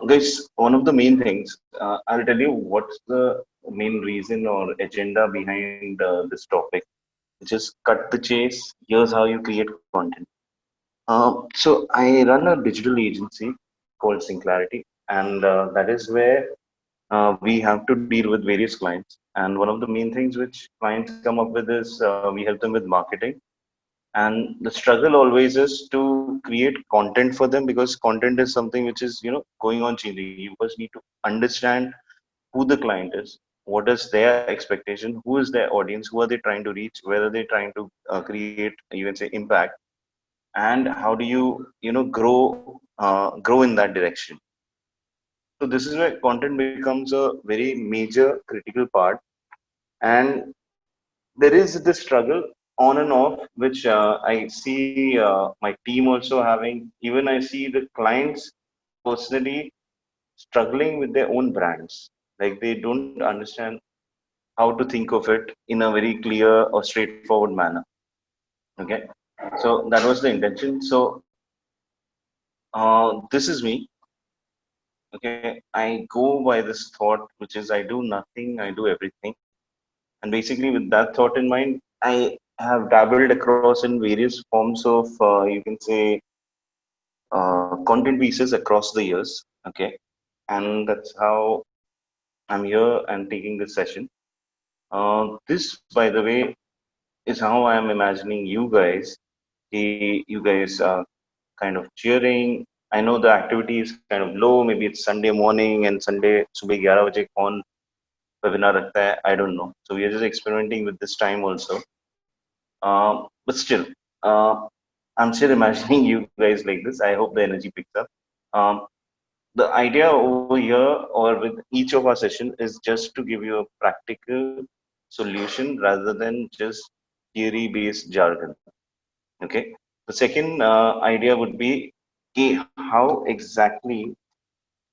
Guys, one of the main things, I'll tell you what's the main reason or agenda behind this topic. Just cut the chase. Here's how you create content. So I run a digital agency called Synclarity, and that is where we have to deal with various clients. And one of the main things which clients come up with is we help them with marketing. And the struggle always is to create content for them because content is something which is going on changing. You first need to understand who the client is, what is their expectation, who is their audience, who are they trying to reach, whether they're trying to create, you can say, impact, and how do you grow in that direction. So this is where content becomes a very major critical part, and there is this struggle on and off, which I see my team also having. Even I see the clients personally struggling with their own brands. Like they don't understand how to think of it in a very clear or straightforward manner. Okay, so that was the intention. So this is me. Okay, I go by this thought, which is I do nothing, I do everything. And basically, with that thought in mind, I have dabbled across in various forms of, you can say, content pieces across the years. Okay, and that's how I'm here and taking this session. This, by the way, is how I am imagining you guys. You guys are kind of cheering. I know the activity is kind of low. Maybe it's Sunday morning and Sunday सुबह 11 बजे कौन webinar रखता है? I don't know. So we are just experimenting with this time also. But still, uh, I'm still imagining you guys like this. I hope the energy picks up. Um, the idea over here or with each of our session is just to give you a practical solution rather than just theory based jargon. Okay. The second idea would be okay, how exactly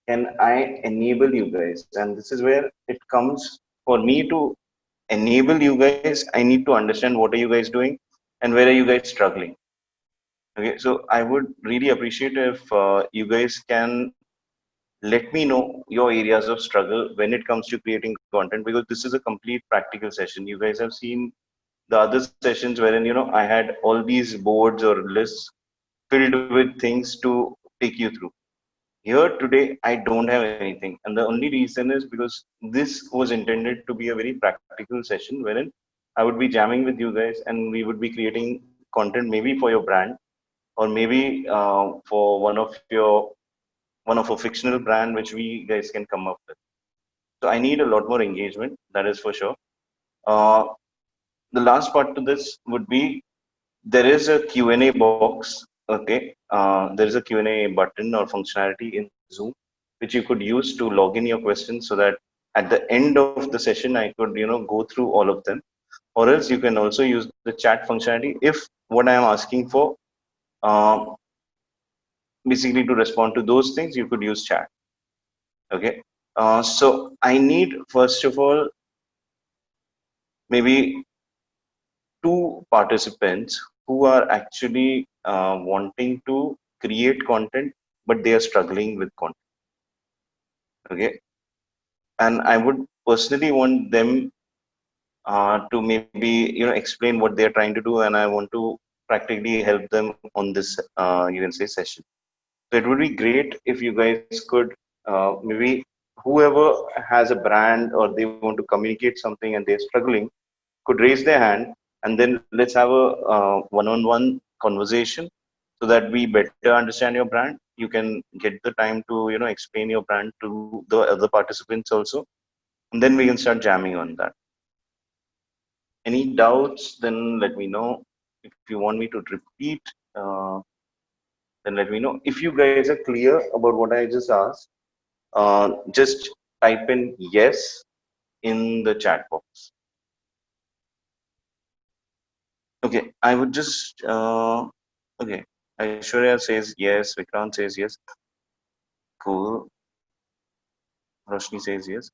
can I enable you guys? And this is where it comes for me to enable you guys. I need to understand what are you guys doing and where are you guys struggling. Okay. So I would really appreciate if you guys can let me know your areas of struggle when it comes to creating content, because this is a complete practical session. You guys have seen the other sessions wherein I had all these boards or lists filled with things to take you through. Here today I don't have anything, and the only reason is because this was intended to be a very practical session wherein I would be jamming with you guys and we would be creating content maybe for your brand, or maybe for one of a fictional brand which we guys can come up with. So I need a lot more engagement, that is for sure. Uh, the last part to this would be there is a Q&A box. Okay, there is a Q&A button or functionality in Zoom which you could use to log in your questions, so that at the end of the session I could go through all of them. Or else you can also use the chat functionality if what I am asking for, um, basically to respond to those things you could use chat. Okay, so I need first of all maybe two participants who are actually wanting to create content, but they are struggling with content. Okay, and I would personally want them to maybe explain what they are trying to do, and I want to practically help them on this you can say session. So it would be great if you guys could maybe whoever has a brand or they want to communicate something and they're struggling could raise their hand, and then let's have a one-on-one conversation so that we better understand your brand. You can get the time to explain your brand to the other participants also, and then we can start jamming on that. Any doubts, then let me know. If you want me to repeat, uh, then let me know. If you guys are clear about what I just asked, just type in yes in the chat box. Okay, I would just okay. Aishwarya says yes. Vikrant says yes. Cool. Roshni says yes.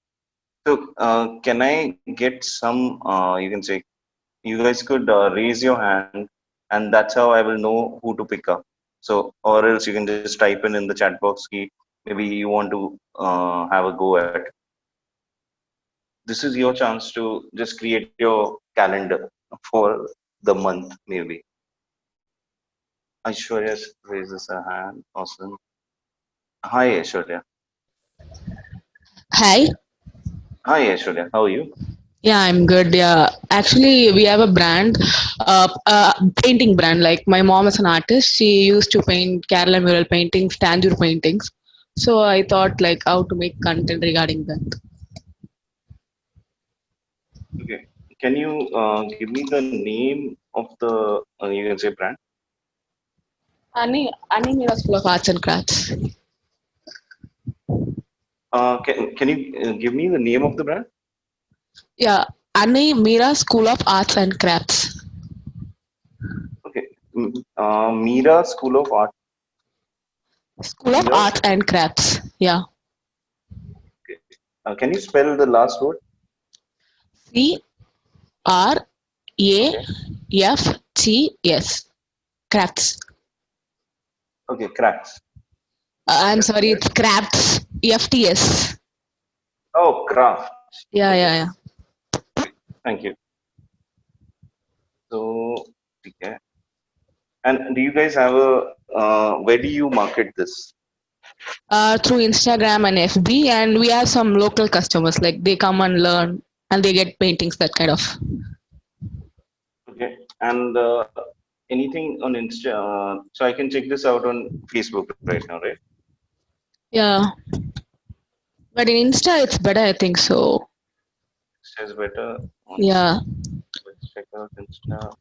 So, can I get some? You can say you guys could raise your hand, and that's how I will know who to pick up. So, or else you can just type in the chat box key. maybe you want to have a go at, this is your chance to just create your calendar for the month, maybe. Aishwarya raises a hand. Awesome. Hi, Aishwarya. Hi. Hi, Aishwarya. How are you? Yeah, I'm good. Yeah, actually, we have a brand, painting brand. Like my mom is an artist. She used to paint Kerala mural paintings, Tanjore paintings. So I thought like how to make content regarding that. Okay. Can you give me the name of the, you can say, brand? Ani Mira School of Arts and Crafts. Can you give me the name of the brand? Yeah, Ani Mira School of Arts and Crafts. Okay. Mira School of Art. School of Mira. Arts and Crafts. Yeah. Okay. Can you spell the last word? CRAFTS. Okay. Crafts. Okay. Cracks. I'm F sorry, S. it's Crafts. FTS. Oh, craft. Yeah, Okay. yeah, yeah. Okay. Thank you. So, okay. And do you guys have a, where do you market this? Through Instagram and FB, and we have some local customers. Like they come and learn, and they get paintings. That kind of. Okay. And anything on Insta? So I can check this out on Facebook right now, right? Yeah, but in Insta, it's better. I think so. Says better. One Yeah, second. Let's check out Insta.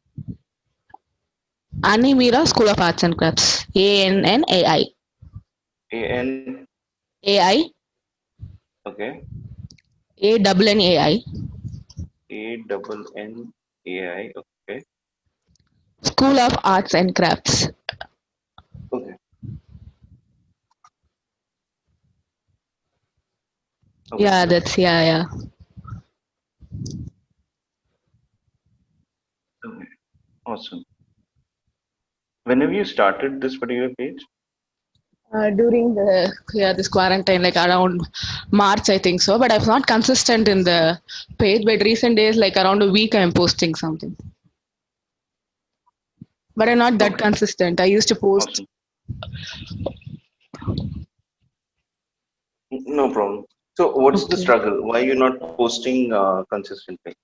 Animira School of Arts and Crafts. ANNAI. AN. AI. Okay. ANNAI. ANNAI. Okay. School of Arts and Crafts. Okay. Okay. Yeah, that's yeah. Okay. Awesome. When have you started this particular page? During the this quarantine, like around March, I think so. But I was not consistent in the page. But recent days, like around a week, I'm posting something. But I'm not that Okay. consistent. I used to post. Awesome. No problem. So what's the Okay. struggle? Why you're not posting consistently?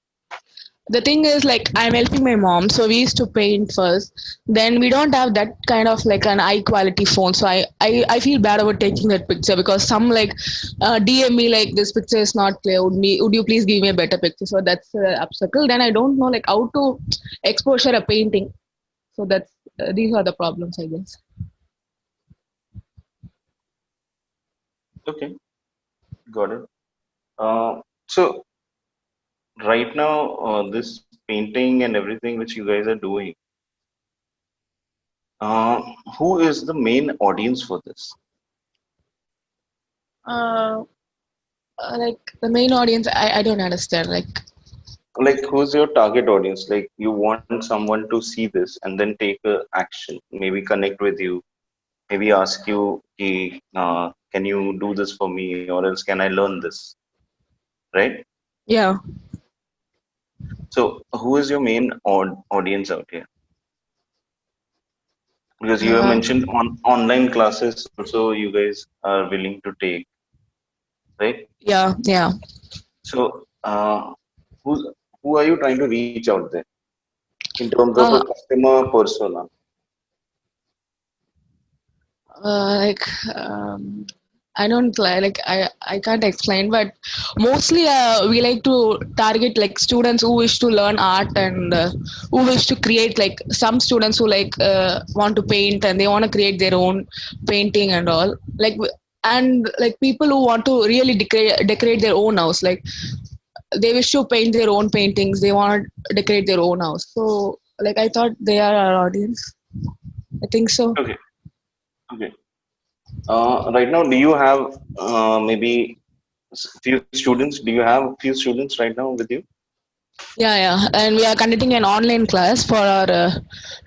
The thing is, like, I'm helping my mom, so we used to paint first. Then we don't have that kind of like an high quality phone, so I feel bad about taking that picture because some like DM me like this picture is not clear. Would you please give me a better picture? So that's obstacle. Then I don't know like how to exposure a painting. So that's these are the problems, I guess. Okay. Got it. So right now, this painting and everything which you guys are doing, uh, who is the main audience for this? Uh, like the main audience, I don't understand. Like Like, who's your target audience? Like, you want someone to see this and then take a action, maybe connect with you, maybe ask you, "Ki, can you do this for me, or else can I learn this?" Right? yeah. So, who is your main audience out here? Because you have Uh, mentioned on online classes also, you guys are willing to take, right? yeah. So, who who are you trying to reach out there in terms of a Uh, customer persona? like I don't like I can't explain, but mostly we like to target like students who wish to learn art and who wish to create, like some students who like want to paint and they want to create their own painting and all, like and like people who want to really decorate their own house, like they wish to paint their own paintings, they want to decorate their own house. So like I thought they are our audience. I think so. Okay, okay. Right now, do you have maybe few students? Do you have few students right now with you? Yeah. And we are conducting an online class for our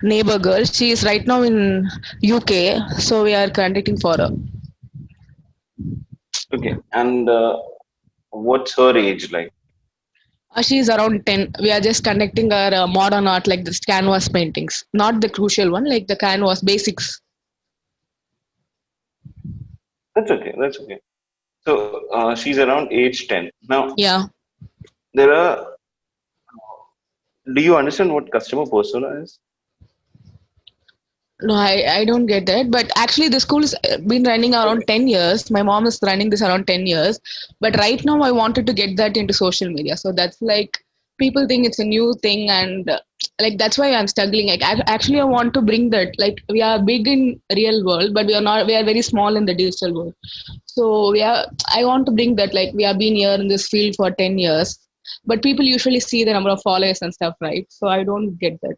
neighbor girl. She is right now in UK, so we are conducting for her. Okay. And what's her age like? She is around 10. We are just conducting our modern art, like this canvas paintings, not the crucial one, like the canvas basics. That's okay. That's okay. So she's around age 10. Now, Yeah. there are, do you understand what customer persona is? No, I don't get that. But actually, the school has been running around Okay. 10 years. My mom is running this around 10 years. But right now, I wanted to get that into social media. So that's like, people think it's a new thing. And like, that's why I'm struggling. Like, actually, I want to bring that. Like, we are big in real world, but we are not, we are very small in the digital world. So, I want to bring that. Like, we have been here in this field for 10 years. But people usually see the number of followers and stuff, right? So I don't get that.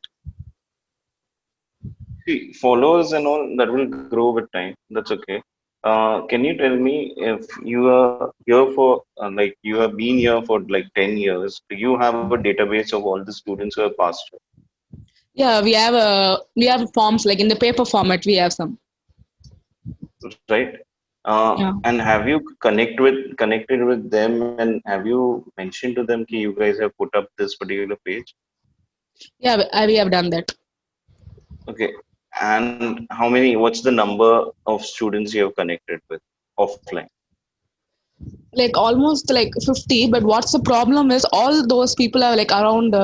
See, followers and all that will grow with time. That's okay. Can you tell me if you are here for like you have been here for like 10 years, do you have a database of all the students who have passed through, Yeah, we have forms like in the paper format. We have some. right? Yeah, And have you connected with them and have you mentioned to them that you guys have put up this particular page? yeah, we have done that. Okay. And how many, what's the number of students you have connected with offline? Like almost like 50. But what's the problem is all those people are like around.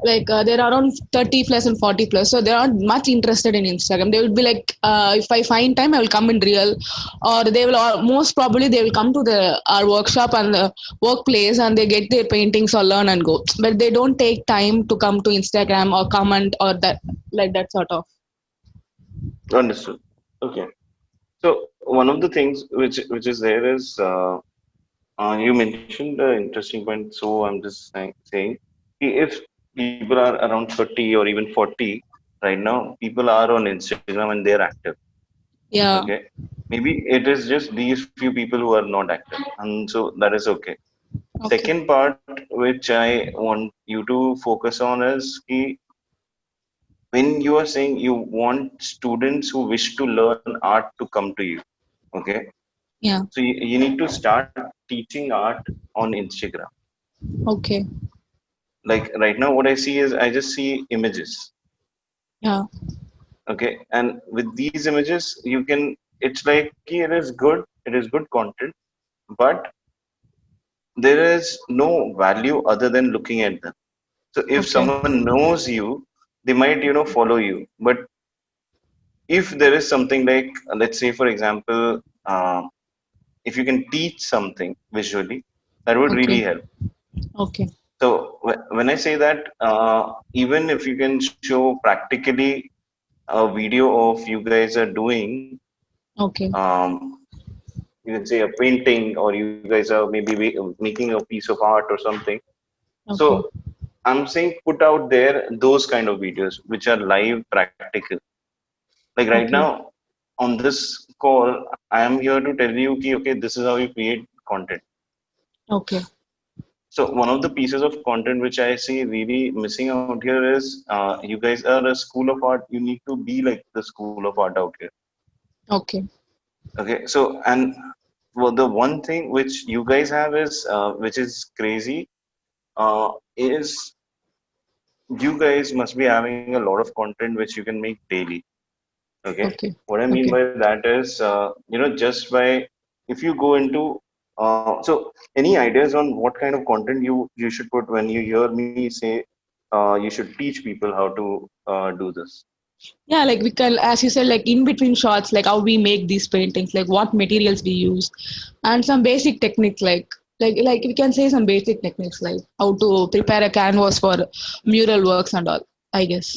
They're around 30 plus and 40 plus, so they're not much interested in Instagram. They will be like, if I find time, I will come in real, or they will, or most probably they will come to the our workshop and the workplace, and they get their paintings or learn and go. But they don't take time to come to Instagram or comment or that, like that sort of. Understood. Okay. So one of the things which is there is you mentioned the interesting point. So I'm just saying, if people are around 30 or even 40 right now, people are on Instagram and they're active. Yeah. Okay, maybe it is just these few people who are not active, and so that is okay. Okay. Second part which I want you to focus on is when you are saying you want students who wish to learn art to come to you. Okay, Yeah. so you need to start teaching art on Instagram. Okay. Like right now, what I see is I just see images. Yeah. Okay, and with these images, you can. It's like it is good. It is good content, but there is no value other than looking at them. So if Okay. someone knows you, they might follow you. But if there is something like let's say for example, if you can teach something visually, that would Okay. really help. Okay. So when I say that, even if you can show practically a video of you guys are doing, Okay. um, you can say a painting, or you guys are maybe making a piece of art or something. Okay. So I'm saying put out there those kind of videos which are live practical. Like right Okay. now on this call, I am here to tell you, okay, this is how you create content. Okay. So one of the pieces of content which I see really missing out here is you guys are a school of art. You need to be like the school of art out here. Okay. Okay, so and well, the one thing which you guys have is which is crazy is you guys must be having a lot of content which you can make daily. Okay, Okay. what I mean Okay. by that is just by if you go into so any ideas on what kind of content you should put when you hear me say you should teach people how to do this. Yeah, like we can, as you said, like in between shots, like how we make these paintings, like what materials we use, and some basic techniques, like we can say some basic techniques, like how to prepare a canvas for mural works and all. I guess.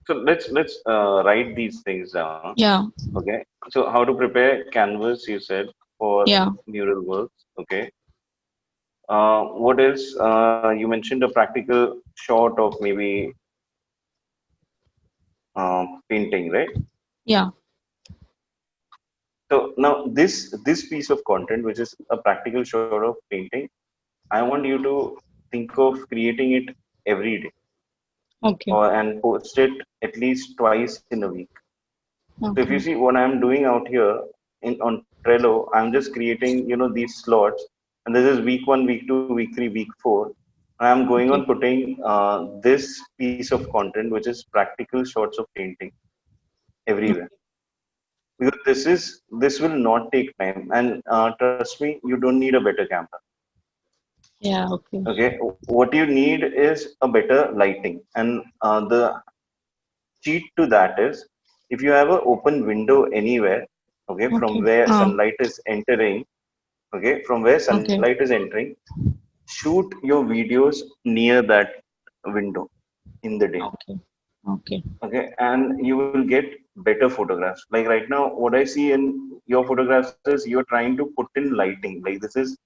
So let's write these things down. Yeah. Okay, so how to prepare canvas you said for Yeah. mural works. Okay, what else? You mentioned a practical shot of maybe painting, right? Yeah. So now this piece of content, which is a practical shot of painting, I want you to think of creating it every day, Okay. or and post it at least twice in a week. So if you Okay. see what I'm doing out here, in on Trello, I'm just creating, these slots, and this is week 1, week 2, week 3, week 4. I'm going on Okay. putting this piece of content, which is practical shots of painting everywhere. Because this will not take time, and trust me, you don't need a better camera. Yeah. Okay. Okay, what you need is a better lighting, and the cheat to that is if you have an open window anywhere, okay, from Okay. where sunlight is entering, okay, from where Okay. sunlight is entering, shoot your videos near that window in the day. Okay. Okay. Okay, and you will get better photographs. Like right now, what I see in your photographs is you're trying to put in lighting. Like this is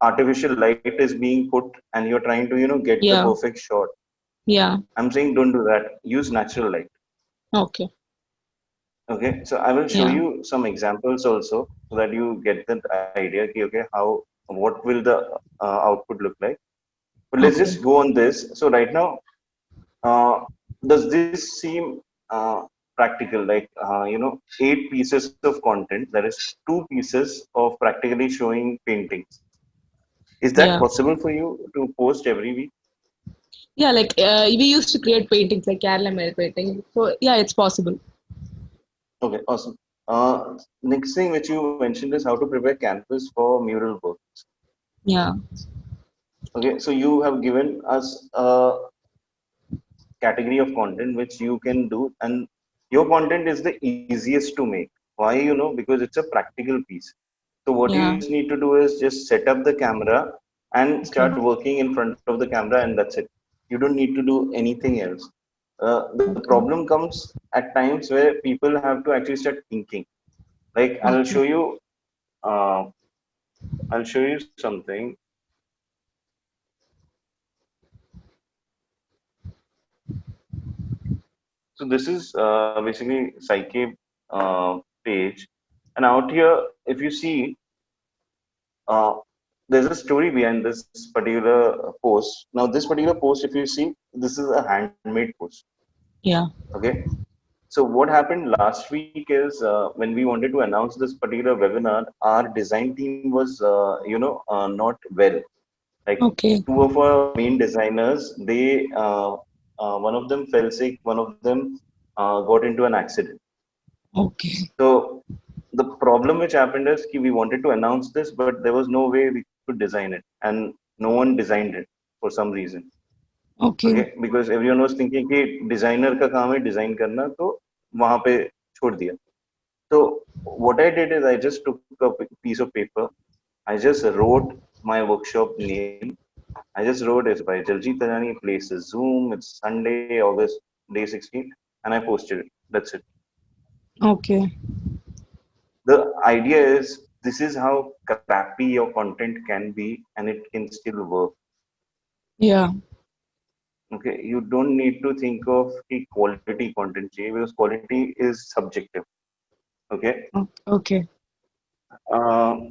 artificial light is being put, and you're trying to get the Yeah. perfect shot. Yeah. I'm saying don't do that. Use natural light. Okay. Okay, so I will show Yeah. you some examples also so that you get the idea. Okay, what will the output look like? But let's just Okay. go on this. So right now, uh, does this seem practical? Like 8 pieces of content. That is 2 pieces of practically showing paintings. Is that Yeah. possible for you to post every week? Yeah. Like we used to create paintings like Kerala mail painting. So yeah, it's possible. Okay, awesome. Next thing which you mentioned is how to prepare canvas for mural work. Yeah. Okay, so you have given us a category of content which you can do, and your content is the easiest to make. Why? Because it's a practical piece. So what you Yeah. just need to do is just set up the camera and Okay. start working in front of the camera, and that's it. You don't need to do anything else. The Okay. problem comes at times where people have to actually start thinking. Like Okay. uh, I'll show you something. So this is basically Psyche page, and out here, if you see, uh, there's a story behind this particular post. Now, this particular post, if you see, this is a handmade post. Yeah. Okay. So what happened last week is when we wanted to announce this particular webinar, our design team was, not well. Like Okay. two of our main designers, one of them fell sick, one of them got into an accident. Okay. So the problem which happened is we wanted to announce this, but there was no way we could design it, and no one designed it for some reason. Okay. Okay, because everyone was thinking कि designer का काम है design करना, तो वहाँ पे छोड़ दिया. So what I did is I just took a piece of paper, I just wrote my workshop name. I just wrote it's by Jaljit Tajani, place is Zoom, it's Sunday, August day 16th, and I posted it. That's it. Okay. The idea is this is how crappy your content can be, and it can still work. Yeah. Okay, you don't need to think of the quality content because quality is subjective. Okay, Okay.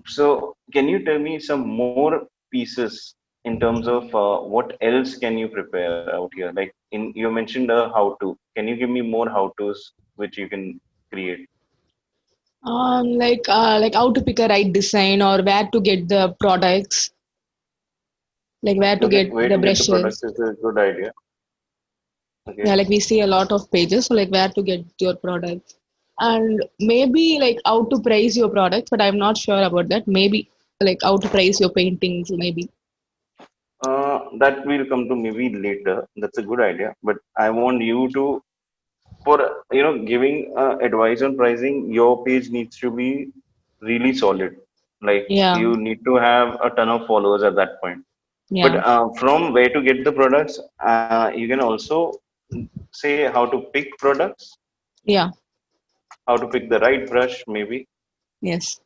so can you tell me some more pieces in terms of what else can you prepare out here? Like you mentioned a how to. Can you give me more how tos which you can create? Like how to pick a right design or where to get the products, like where to Okay, get where the to get the products brushes. is a good idea. Okay. Yeah, like we see a lot of pages, so like where to get your products, and maybe like how to price your products, but I'm not sure about that. Maybe like how to price your paintings, maybe. That will come to maybe later. That's a good idea. But I want you to, for giving advice on pricing, your page needs to be really solid. Like Yeah. you need to have a ton of followers at that point. But Yeah. from where to get the products, you can also say how to pick products, Yeah. how to pick the right brush, maybe. Yes.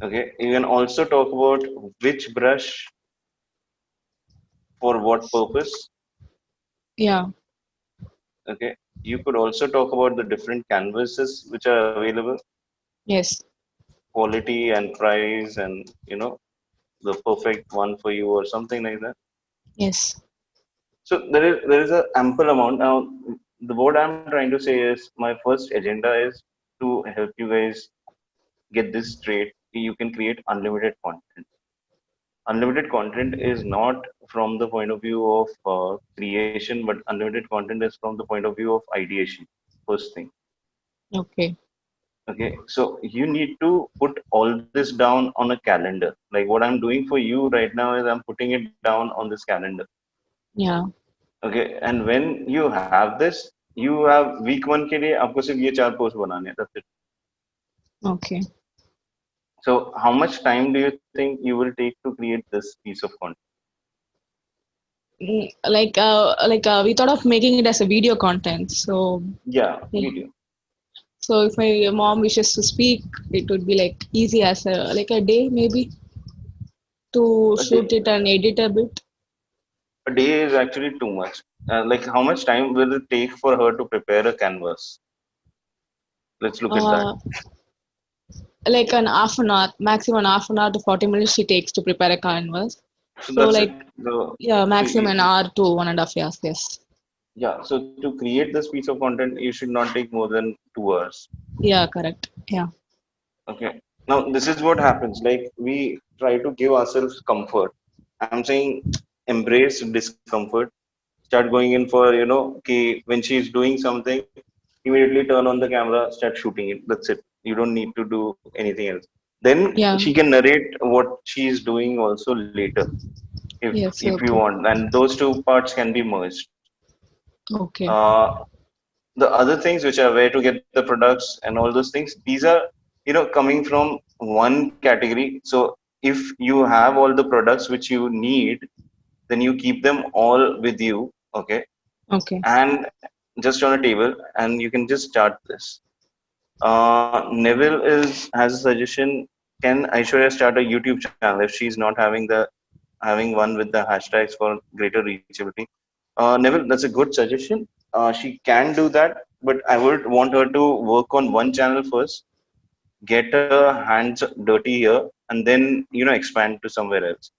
Okay. You can also talk about which brush for what purpose. Yeah. Okay, you could also talk about the different canvases which are available, Yes. quality and price, and the perfect one for you or something like that. Yes. So there is a ample amount now. What I'm trying to say is my first agenda is to help you guys get this straight. You can create unlimited content. Unlimited content is not from the point of view of creation, but unlimited content is from the point of view of ideation. First thing. Okay. Okay, so you need to put all this down on a calendar. Like what I'm doing for you right now is I'm putting it down on this calendar. Yeah. Okay, and when you have this, you have week one के लिए आपको सिर्फ ये 4 post बनाने हैं. That's it. Okay. So how much time do you think you will take to create this piece of content? We thought of making it as a video content. So Yeah, yeah. video. So if my mom wishes to speak, it would be like easy as a day maybe to A shoot day, it and edit a bit. a day is actually too much. Like how much time will it take for her to prepare a canvas? Let's look at that. Uh, like an half an hour, maximum half an hour to 40 minutes she takes to prepare a canvas. So So that's it. like The yeah, maximum an see, hour to 1.5 hours. Yes. yeah. So to create this piece of content, you should not take more than 2 hours. Yeah, correct. Yeah. Okay. Now this is what happens. Like we try to give ourselves comfort. I'm saying embrace discomfort. Start going in for, okay, when she's doing something, immediately turn on the camera, start shooting it. That's it. You don't need to do anything else. Then Yeah. she can narrate what she's doing also later, Yes. if you Okay. want. And those two parts can be merged. Okay. Uh, the other things which are where to get the products and all those things, these are, coming from one category. So if you have all the products which you need, then you keep them all with you, okay, Okay. and just on a table, and you can just start this. Neville is has a suggestion. Can Aishwarya start a YouTube channel if she's not having one with the hashtags for greater reachability? Neville, that's a good suggestion. She can do that, but I would want her to work on one channel first, get her hands dirty here, and then expand to somewhere else.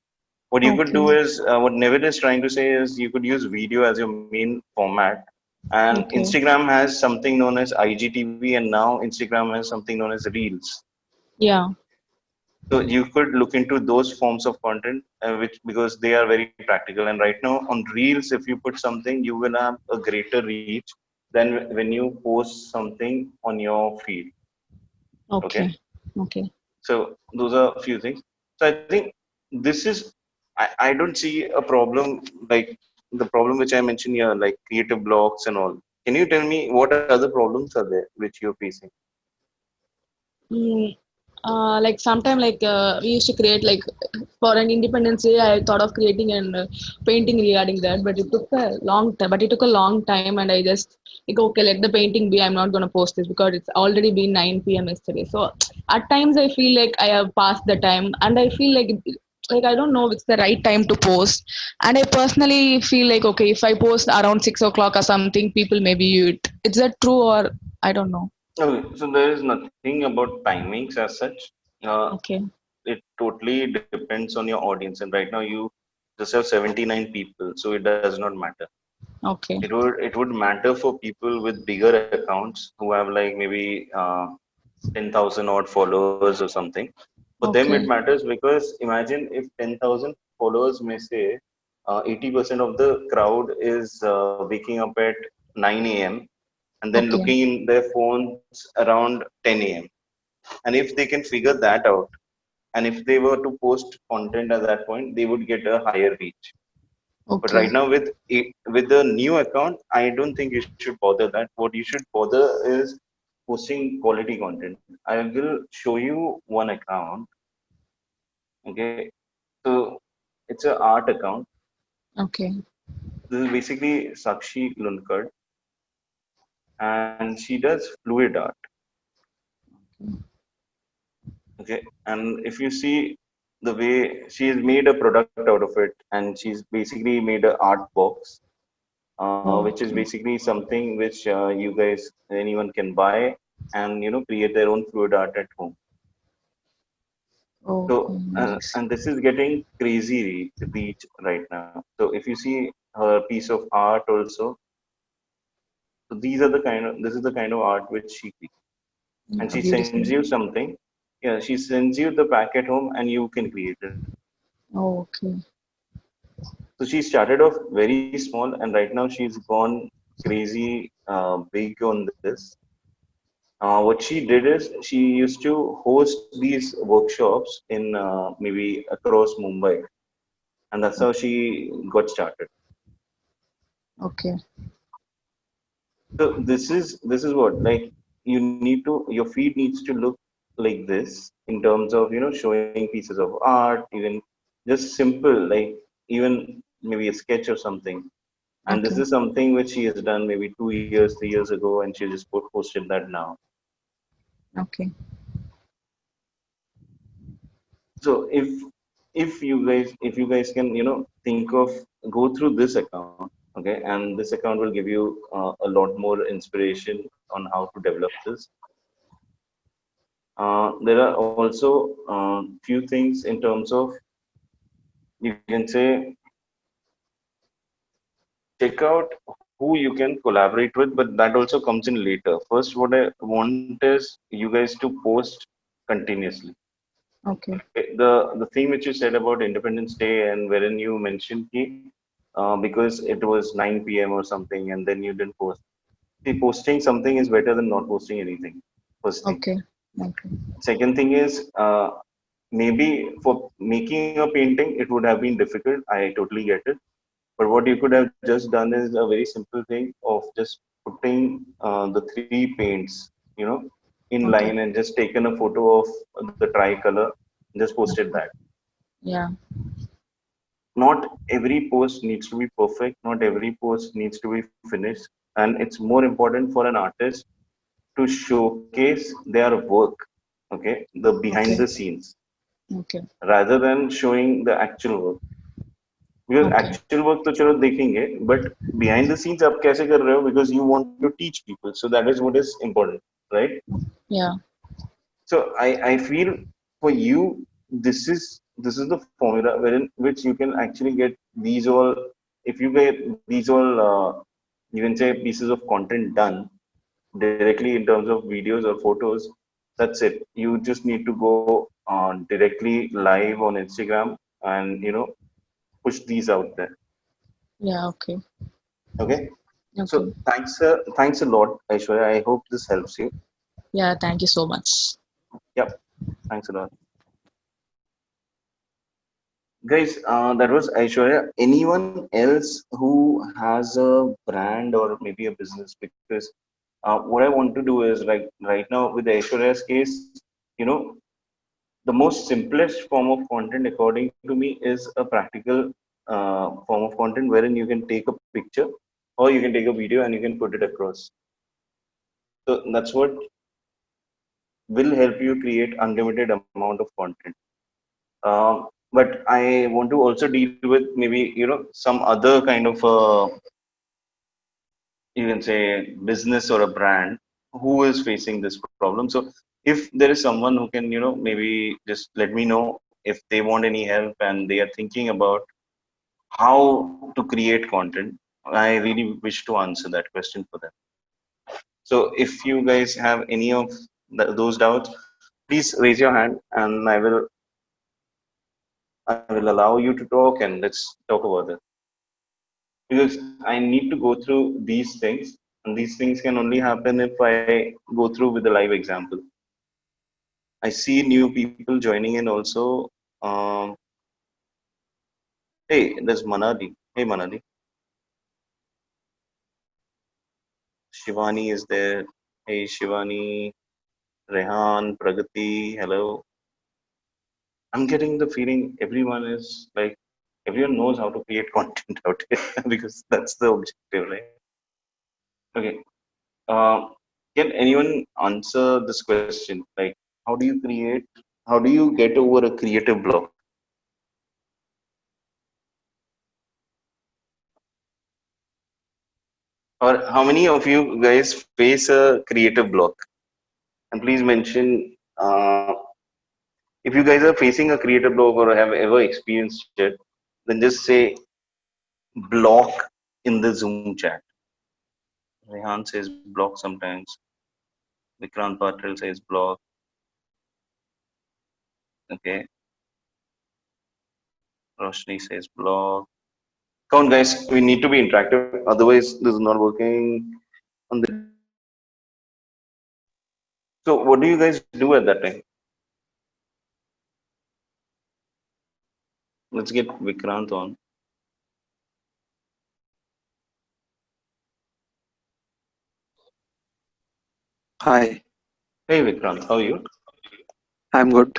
What you could do Okay. is, what Neville is trying to say is, you could use video as your main format, and Okay. Instagram has something known as IGTV, and now Instagram has something known as Reels. Yeah. So you could look into those forms of content, which because they are very practical. And right now on Reels, if you put something, you will have a greater reach than when you post something on your feed. Okay, Okay. Okay. so those are a few things. So I think this is, I don't see a problem like the problem which I mentioned here, like creative blocks and all. Can you tell me what other problems are there which you're facing? Mm, like sometime we used to create like for an independence day I thought of creating an painting regarding that, but it took a long time, and I just like okay, let the painting be, I'm not going to post this because it's already been 9 p.m. yesterday. So at times I feel like I have passed the time, and I feel like I don't know if it's the right time to post. And I personally feel like okay, if I post around 6 o'clock or something, people maybe it's that true, or I don't know. Okay, so there is nothing about timings as such. Okay. It totally depends on your audience, and right now you just have 79 people, so it does not matter. Okay. It would matter for people with bigger accounts who have like maybe 10,000 odd followers or something. For them it Okay. matters because imagine if 10,000 followers may say 80% of the crowd is waking up at 9 a.m. and then Okay. looking in their phones around 10 a.m. And if they can figure that out, and if they were to post content at that point, they would get a higher reach. But right Okay. now with the new account, I don't think you should bother that. What you should bother is posting quality content. I will show you one account. Okay, so it's a art account. Okay. This is basically Sakshi Lunkad, and she does fluid art. Okay, and if you see the way she has made a product out of it, and she's basically made a art box, which is Okay. basically something which you guys, anyone can buy and create their own fluid art at home. Okay. So Nice. and this is getting crazy reach right now. So if you see her piece of art also, so these are the kind of this is the kind of art which she creates, and she sends Beautiful. you something. Yeah, she sends you the packet home and you can create it. Oh, okay. So she started off very small, and right now she's gone crazy big on this. What she did is she used to host these workshops in maybe across Mumbai, and that's how she got started. Okay. So this is what, like, you need to, your feed needs to look like this in terms of, showing pieces of art, even just simple, like even maybe a sketch or something. And this Okay. is something which she has done maybe 2 years, 3 years ago, and she just posted that now. Okay. So if you guys can, think of, go through this account, okay, and this account will give you a lot more inspiration on how to develop this. There are also few things in terms of, you can say, check out who you can collaborate with, but that also comes in later. First, what I want is you guys to post continuously. Okay. The thing which you said about Independence Day, and wherein you mentioned ki, because it was 9 p.m. or something, and then you didn't post. See, posting something is better than not posting anything. First thing. Okay. Okay. Second thing is, maybe for making a painting, it would have been difficult. I totally get it. But what you could have just done is a very simple thing of just putting the three paints, in line, Okay. and just taken a photo of the tricolor, just posted that. Yeah. Not every post needs to be perfect. Not every post needs to be finished. And it's more important for an artist to showcase their work, okay, the behind Okay. the scenes, Okay. rather than showing the actual work. Because Okay. actual work तो चलो देखेंगे, but behind the scenes आप कैसे कर रहे हो, because you want to teach people, so that is what is important, right? Yeah. So I feel for you, this is the formula wherein which you can actually get these all. If you get these all, you can say, pieces of content done directly in terms of videos or photos, that's it. You just need to go directly live on Instagram, and push these out there. Yeah. Okay. Okay. Okay. So thanks a lot, Aishwarya. I hope this helps you. Yeah. Thank you so much. Yep. Thanks a lot. Guys, that was Aishwarya. Anyone else who has a brand or maybe a business? Because what I want to do is, like, right now with Aishwarya's case, you know, the most simplest form of content, according to me, is a practical form of content wherein you can take a picture or you can take a video and you can put it across. So that's what will help you create unlimited amount of content. But I want to also deal with maybe, some other kind of, you can say, business or a brand who is facing this problem. So if there is someone who can, maybe just let me know if they want any help and they are thinking about how to create content. I really wish to answer that question for them. So if you guys have any of those doubts, please raise your hand, and I will allow you to talk, and let's talk about it. Because I need to go through these things, and these things can only happen if I go through with a live example. I see new people joining in also. Um, hey, there's Manali. Hey, Manali. Shivani is there. Hey, Shivani, Rehan, Pragati. Hello. I'm getting the feeling everyone is like, everyone knows how to create content out here because that's the objective, right? Okay. Uh, can anyone answer this question? Like, how do you create? How do you get over a creative block? Or how many of you guys face a creative block? And please mention, if you guys are facing a creative block or have ever experienced it, then just say block in the Zoom chat. Rehan says block sometimes. Vikrant Patel says block. Okay. Roshni says blog. Come on, guys. We need to be interactive. Otherwise, this is not working on the Discord. So, what do you guys do at that time? Let's get Vikrant on. Hi, Hey, Vikrant, how are you? I'm good.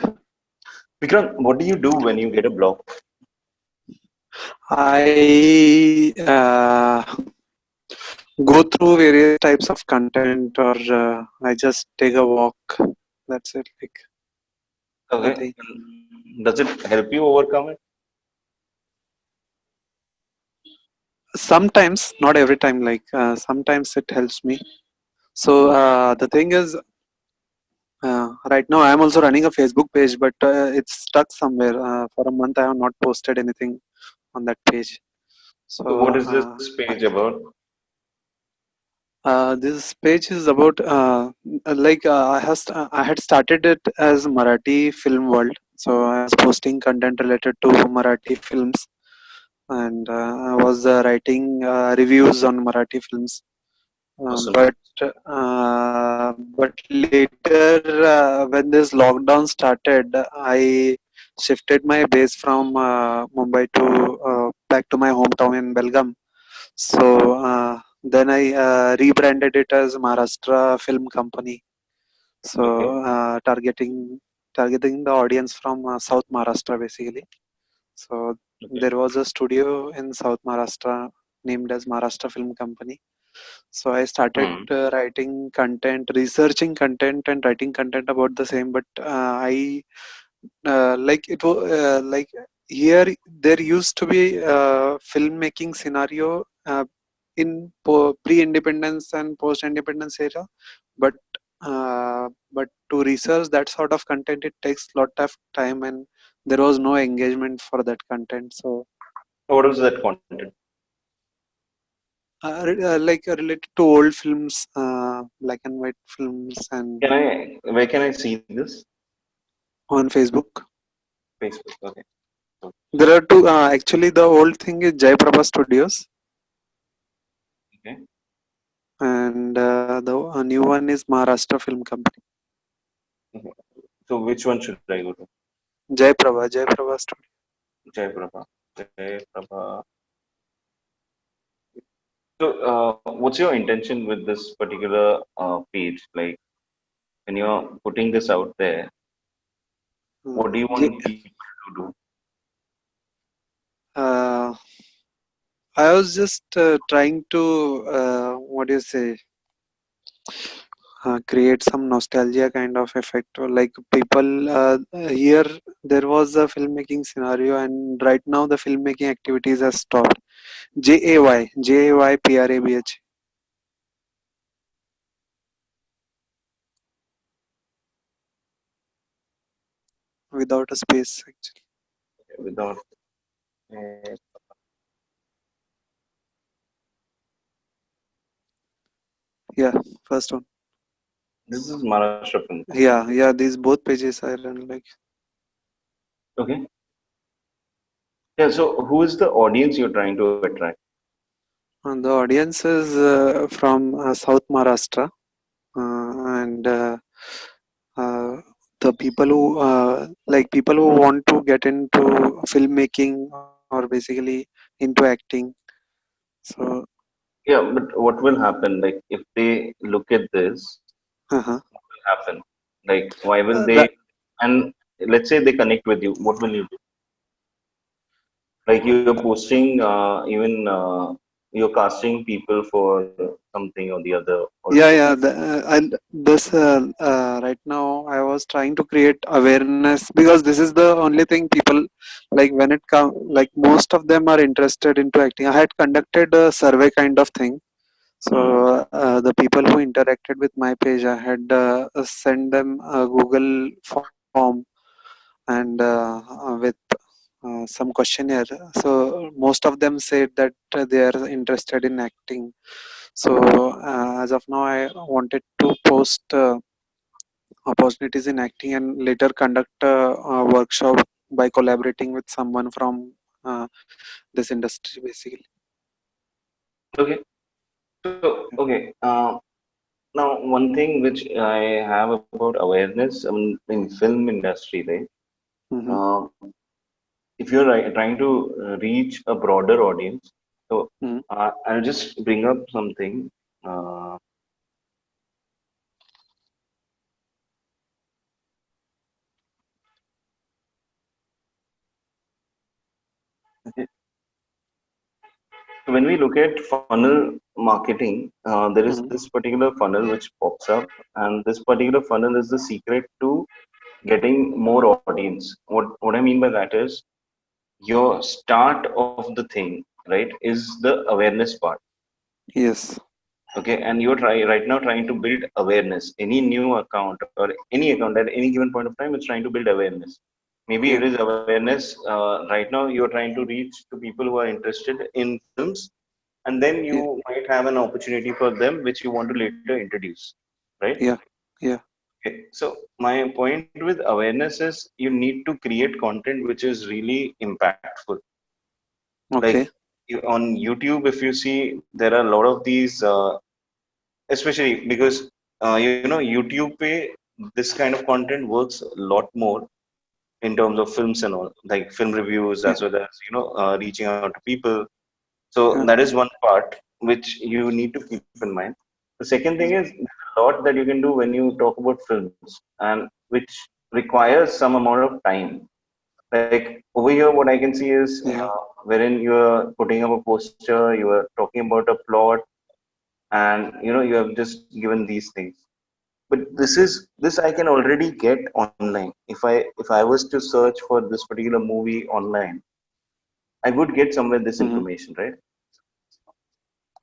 Vikrant, what do you do when you get a block? I go through various types of content, or I just take a walk. That's it. Like Okay. nothing. Does it help you overcome it? Sometimes, not every time. Like sometimes it helps me. So the thing is, right now I am also running a Facebook page, but it's stuck somewhere. For a month, I have not posted anything on that page. So, what So is this page about? this page is about I had started it as Marathi Film World. So I was posting content related to Marathi films, and I was writing reviews on Marathi films. Awesome. But later, when this lockdown started, I shifted my base from Mumbai to back to my hometown in Belgaum. So then I rebranded it as Maharashtra Film Company. Okay. So targeting the audience from South Maharashtra basically. So Okay. there was a studio in South Maharashtra named as Maharashtra Film Company. So I started Hmm. writing content, researching content, and writing content about the same. But I like it was like here there used to be a filmmaking scenario in pre-independence and post-independence era, but to research that sort of content it takes lot of time, and there was no engagement for that content. So What was that content? related to old films, black and white films, and Where can I see this? on Facebook. Facebook. Okay. There are two. Actually, the old thing is Jai Prabha Studios, Okay. and the new one is Maharashtra Film Company. Okay. So, which one should I go to? Jai Prabha Studio. Jai Prabha. Jai Prabha. So, what's your intention with this particular page? Like, when you're putting this out there, what do you J, want people to do? uh, I was just trying to what do you say? Create some nostalgia kind of effect, or like people here. There was a filmmaking scenario, and right now the filmmaking activities have stopped. JAY PRABH without a space actually. Without, uh, Yeah, first one. this is Maharashtra Film Company. Yeah. These both pages I run like. Okay. Yeah. So, who is the audience you're trying to attract? And the audience is from South Maharashtra, and uh, the people who people who want to get into filmmaking or basically into acting. So, Yeah, but what will happen? Like, if they look at this, uh-huh. what will happen? Like, why will Right. they? And let's say they connect with you. What will you do? Like, you're posting, even you're casting people for something or the other also. Yeah. And this right now I was trying to create awareness because this is the only thing people like when it come like most of them are interested into acting. I had conducted a survey kind of thing. So Hmm. the people who interacted with my page, I had sent them a Google form and with some questionnaire. So most of them said that they are interested in acting. So as of now, I wanted to post opportunities in acting and later conduct a workshop by collaborating with someone from this industry basically. Okay. So, okay. Now, one thing which I have about awareness in film industry, right? Mm-hmm. Uh, if you're trying to reach a broader audience, so Mm-hmm. I'll just bring up something. Uh, okay. So when we look at funnel marketing, there is Mm-hmm. this particular funnel which pops up, and this particular funnel is the secret to getting more audience. What I mean by that is your start of the thing, right, is the awareness part. Yes. Okay, and you're right now trying to build awareness. Any new account or any account at any given point of time, it's trying to build awareness. Maybe Yeah. it is awareness. Right now, you're trying to reach to people who are interested in films, and then Yeah. you might have an opportunity for them, which you want to later introduce, right? Yeah. Yeah. Okay. So my point with awareness is you need to create content which is really impactful. Like Okay. on YouTube, if you see, there are a lot of these, especially because YouTube pay this kind of content works a lot more in terms of films and all, like film reviews Yeah. as well as reaching out to people. So Yeah. that is one part which you need to keep in mind. The second thing is there's a lot that you can do when you talk about films, and which requires some amount of time. Like over here, what I can see is Yeah. wherein you are putting up a poster, you are talking about a plot, and you have just given these things. But this I can already get online. If I was to search for this particular movie online, I would get somewhere this Mm-hmm. information, right?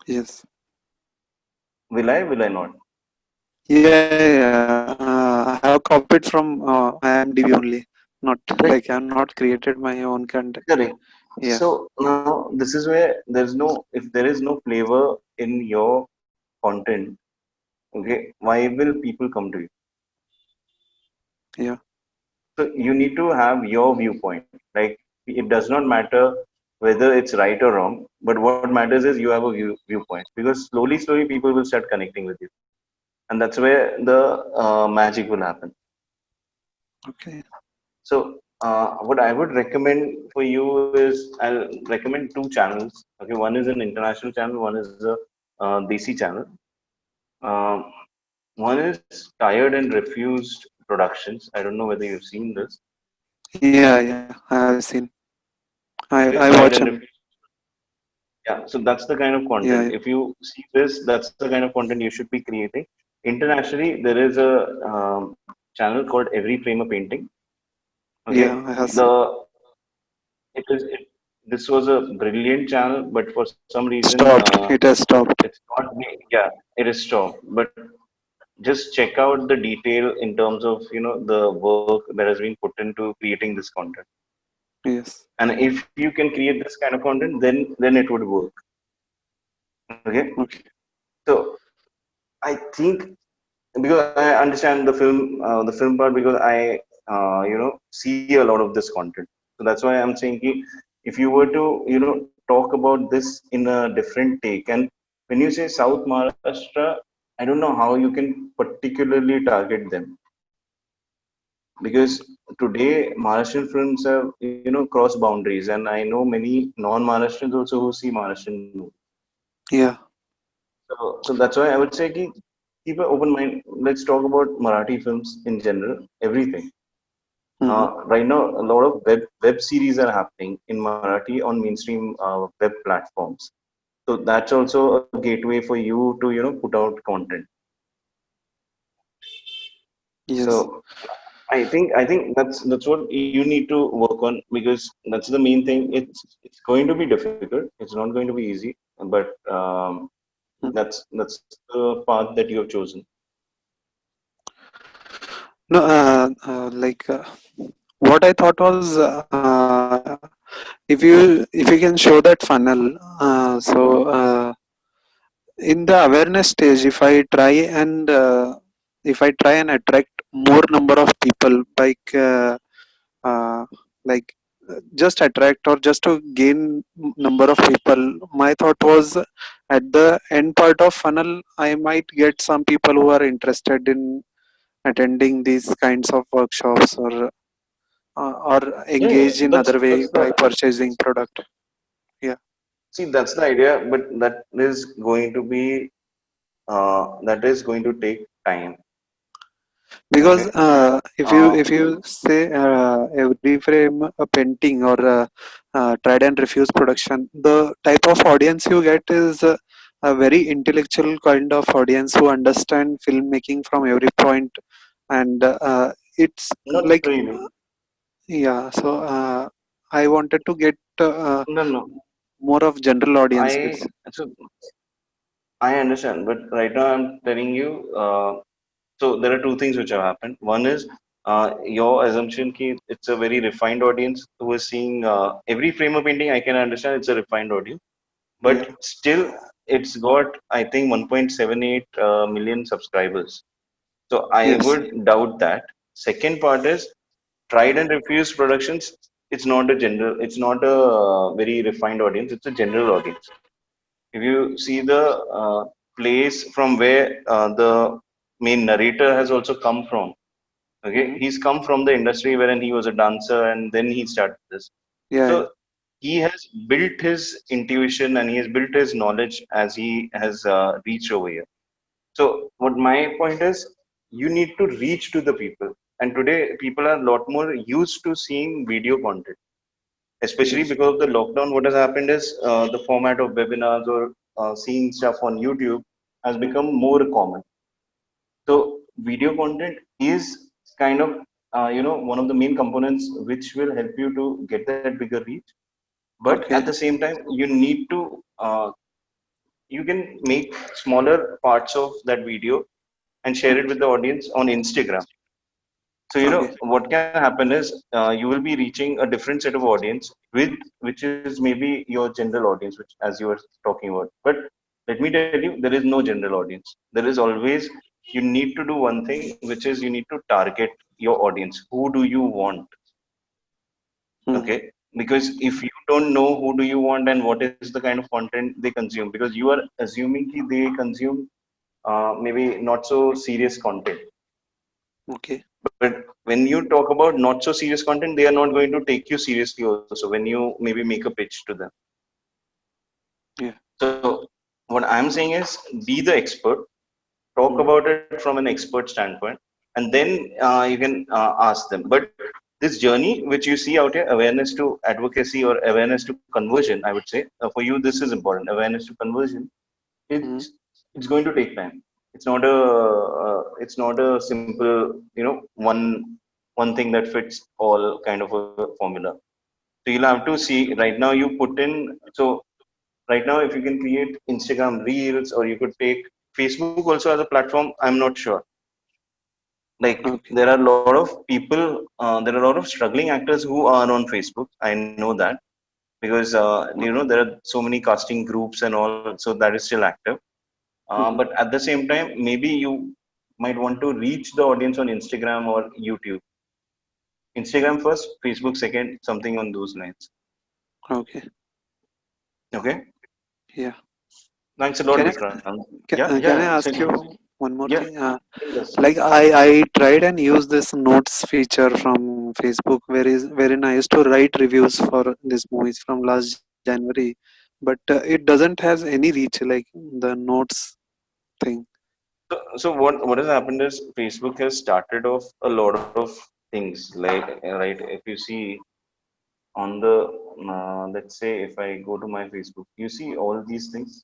Yes. Will I not? Yeah. Yeah. I have copied from IMDb only. Not Correct. like I have not created my own content. Correct. Yeah. So now this is where there's no if there is no flavor in your content, okay, why will people come to you? Yeah. So you need to have your viewpoint. Like it does not matter whether it's right or wrong, but what matters is you have a viewpoint, because slowly people will start connecting with you, and that's where the magic will happen. Okay. So what I would recommend for you is I'll recommend two channels. Okay, one is an international channel, one is a Desi channel. Um, One is Tired and Refused Productions. I don't know whether you've seen this. Yeah. Yeah. I have seen. I Okay, Tired watch and him. Refused. Yeah, so that's the kind of Yeah. content. If you see this, that's the kind of content you should be creating. Internationally, there is a channel called Every Frame a Painting. Yeah. Okay, I have seen. the it is it, this was a brilliant channel, but for some reason, Stopped. It has stopped. it's not. Yeah, it is stopped. But just check out the detail in terms of the work that has been put into creating this content. Yes. And if you can create this kind of content, then it would work. Okay, Okay. so I think, because I understand the film part, because I see a lot of this content. So that's why I'm saying if you were to talk about this in a different take, and when you say South Maharashtra, I don't know how you can particularly target them, because today Maharashtrian films have crossed boundaries, and I know many non-Maharashtrians also who see Maharashtrian movies. Yeah. So that's why I would say keep an open mind. Let's talk about Marathi films in general, everything. Mm-hmm. Right now, a lot of web series are happening in Marathi on mainstream web platforms. So that's also a gateway for you to put out content. Yes. So I think that's what you need to work on, because that's the main thing. It's going to be difficult. It's not going to be easy, but that's the path that you have chosen. No. What I thought was, if you can show that funnel, in the awareness stage, if I try and if I try and attract more number of people, uh, like just attract or just to gain number of people, my thought was at the end part of funnel I might get some people who are interested in attending these kinds of workshops, or Yeah, engage in that's other way that's by the purchasing product. Yeah, see that's the idea, but that is going to take time. because Okay. if you say every frame a painting or tried and refuse production, the type of audience you get is a very intellectual kind of audience who understand filmmaking from every point, and it's Not like, really. yeah, so I wanted to get No, no. more of general audience I base. so I understand, but right now I'm telling you. So there are two things which have happened. One is your assumption ki it's a very refined audience who is seeing every frame of painting. I can understand it's a refined audience, Yeah, but still it's got I think 1.78 million subscribers. So I yes, would doubt that. Second part is tried and refused productions. It's not a very refined audience. It's a general audience. If you see the place from where the main narrator has also come from, okay, hmm, he's come from the industry wherein he was a dancer and then he started this. yeah, yeah, So he has built his intuition and he has built his knowledge as he has reached over here. So what my point is, you need to reach to the people. And today people are a lot more used to seeing video content, especially yes, because of the lockdown. What has happened is the format of webinars or seeing stuff on YouTube has become more common. So video content is kind of one of the main components which will help you to get that bigger reach. But at okay, the same time, you can make smaller parts of that video and share it hmm, with the audience on Instagram. So okay, what can happen is you will be reaching a different set of audience with which is maybe your general audience, which as you were talking about. But let me tell you, there is no general audience. There is always you need to do one thing, which is you need to target your audience. Who do you want? hmm, Okay, because if you don't know who do you want and what is the kind of content they consume, because you are assuming that they consume maybe not so serious content. okay, But when you talk about not so serious content, they are not going to take you seriously also when you maybe make a pitch to them. yeah, So what I'm saying is be the expert, talk hmm, about it from an expert standpoint, and then you can ask them. But this journey which you see out here, awareness to advocacy or awareness to conversion, I would say, for you this is important. Awareness to conversion, hmm, it's going to take time. It's not a simple one thing that fits all kind of a formula. So you'll have to see right now you put in. So right now if you can create Instagram reels or you could take Facebook also as a platform, I'm not sure. Like okay, there are a lot of people, there are a lot of struggling actors who are on Facebook. I know that because okay, there are so many casting groups and all, so that is still active. hmm, But at the same time, maybe you might want to reach the audience on Instagram or YouTube. Instagram first, Facebook second, something on those lines. okay, Okay. yeah. Thanks a lot, Can I Vikrant. Yeah, can I yeah. ask you one more Yeah. thing? Yes. Like I tried and used this notes feature from Facebook, wherein I used to write reviews for these movies from last January, but it doesn't has any reach like the notes thing. So what has happened is Facebook has started off a lot of things. Like right, if you see on the let's say if I go to my Facebook, you see all these things.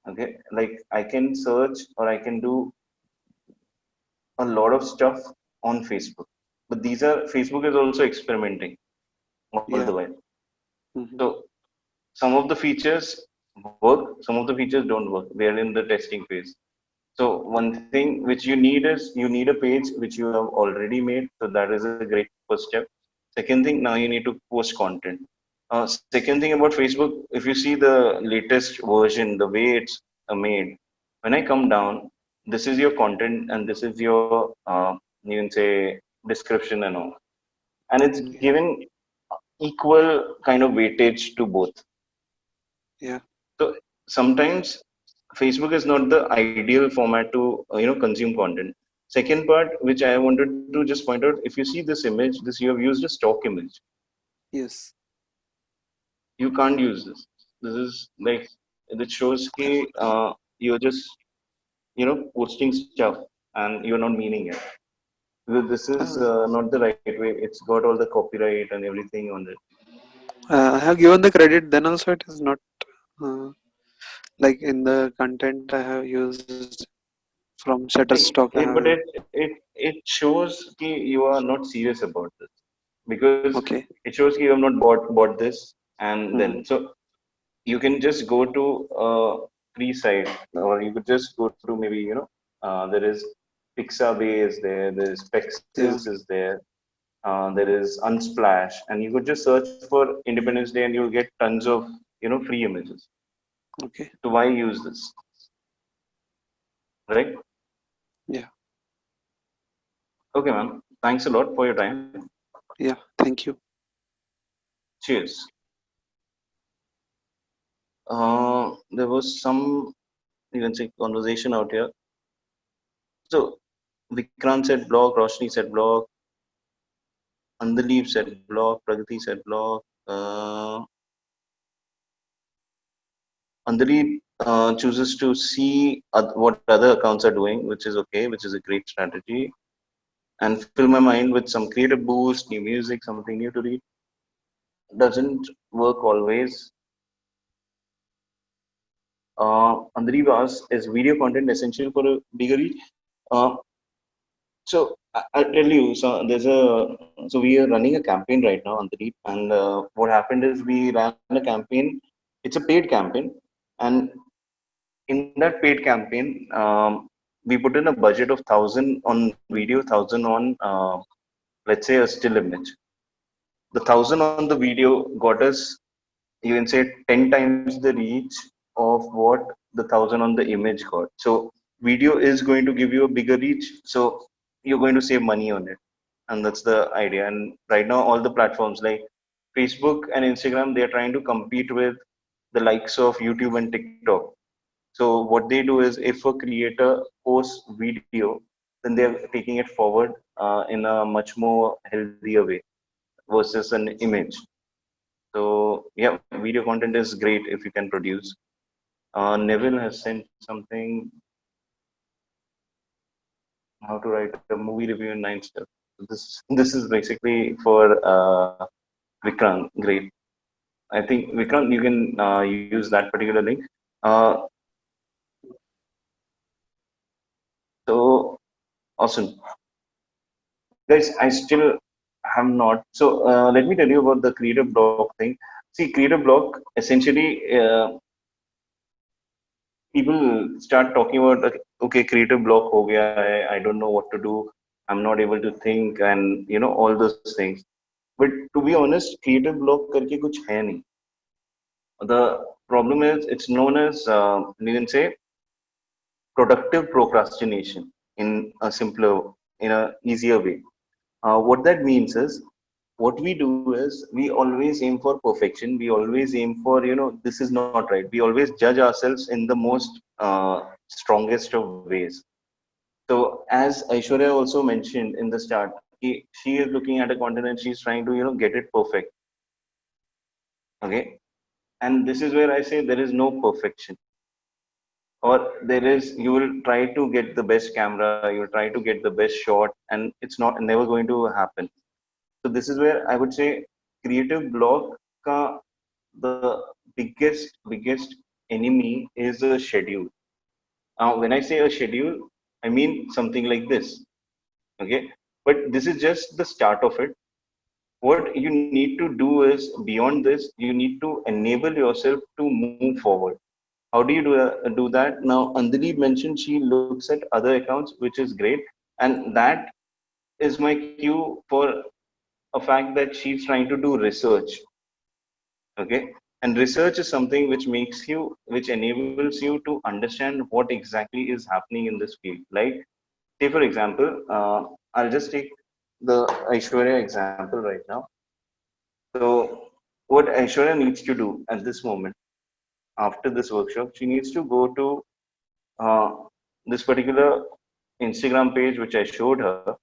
Okay, like I can search or I can do a lot of stuff on Facebook. But these are Facebook is also experimenting all the Yeah. while. Hmm. So some of the features work, some of the features don't work. They are in the testing phase. So one thing which you need is you need a page which you have already made. So that is a great first step. Second thing, now you need to post content. Second thing about Facebook, if you see the latest version, the way it's made, when I come down, this is your content and this is your you can say description and all, and it's Okay. given equal kind of weightage to both. Yeah. So sometimes Facebook is not the ideal format to consume content. Second part, which I wanted to just point out, if you see this image, this you have used a stock image. Yes. You can't use this. This is like it shows ki you're just posting stuff and you're not meaning it. This is Uh, not the right way. It's got all the copyright and everything on it. I have given the credit. Then also it is not uh, like in the content I have used from Shutterstock. I have But it shows ki you are not serious about this because okay. it shows ki you have not bought this, and then Hmm. so you can just go to free site, or you could just go to maybe there is Pixabay is there, there is Pexels Yeah. is there, there is Unsplash, and you could just search for Independence Day and you'll get tons of free images. Okay. So why use this, right? Yeah. Okay, man. Thanks a lot for your time. Yeah. Thank you. Cheers. There was some, you can say, conversation out here. So Vikrant said block, Roshni said block, Andaleep said block, Pragati said block. Andaleep chooses to see what other accounts are doing, which is okay, which is a great strategy, and fill my mind with some creative boost, new music, something new to read. Doesn't work always. Andaleep asks, is video content essential for a bigger reach? Uh, So I'll tell you. So we are running a campaign right now on the Deep, and what happened is we ran a campaign. It's a paid campaign, and in that paid campaign, we put in a budget of 1,000 on video, 1,000 on let's say a still image. The 1,000 on the video got us, you can say, 10 times the reach of what the 1,000 on the image got. So video is going to give you a bigger reach, so you're going to save money on it, and that's the idea. And right now all the platforms like Facebook and Instagram, they are trying to compete with the likes of YouTube and TikTok. So what they do is, if a creator posts video, then they're taking it forward in a much more healthier way versus an image. So yeah, video content is great if you can produce. Neville has sent something, how to write a movie review in 9 steps. This is basically for Vikrant. Great. I think Vikrant, you can use that particular link. Uh, so awesome, guys. I still have not. So let me tell you about the creative block thing. See, creative block essentially. People start talking about like, okay, creative block ho gaya hai, I don't know what to do, I'm not able to think, and all those things. But to be honest, creative block करके कुछ है नहीं. The problem is it's known as you can say productive procrastination in a simpler, in a easier way. What that means is, what we do is we always aim for perfection. We always aim for this is not right. We always judge ourselves in the most strongest of ways. So as Aishwarya also mentioned in the start, she is looking at a content and she's trying to get it perfect. Okay, and this is where I say there is no perfection, or there is, you will try to get the best camera, you will try to get the best shot, and it's not never going to happen. So this is where I would say creative block ka the biggest enemy is a schedule. When I say a schedule, I mean something like this. Okay, but this is just the start of it. What you need to do is, beyond this, you need to enable yourself to move forward. How do you do that? Now, Andali mentioned she looks at other accounts, which is great, and that is my cue for a fact that she's trying to do research. Okay, And research is something which makes you, which enables you to understand what exactly is happening in this field. Like, say for example, I'll just take the Aishwarya example right now. So, what Aishwarya needs to do at this moment after this workshop, she needs to go to uh, this particular Instagram page which I showed her.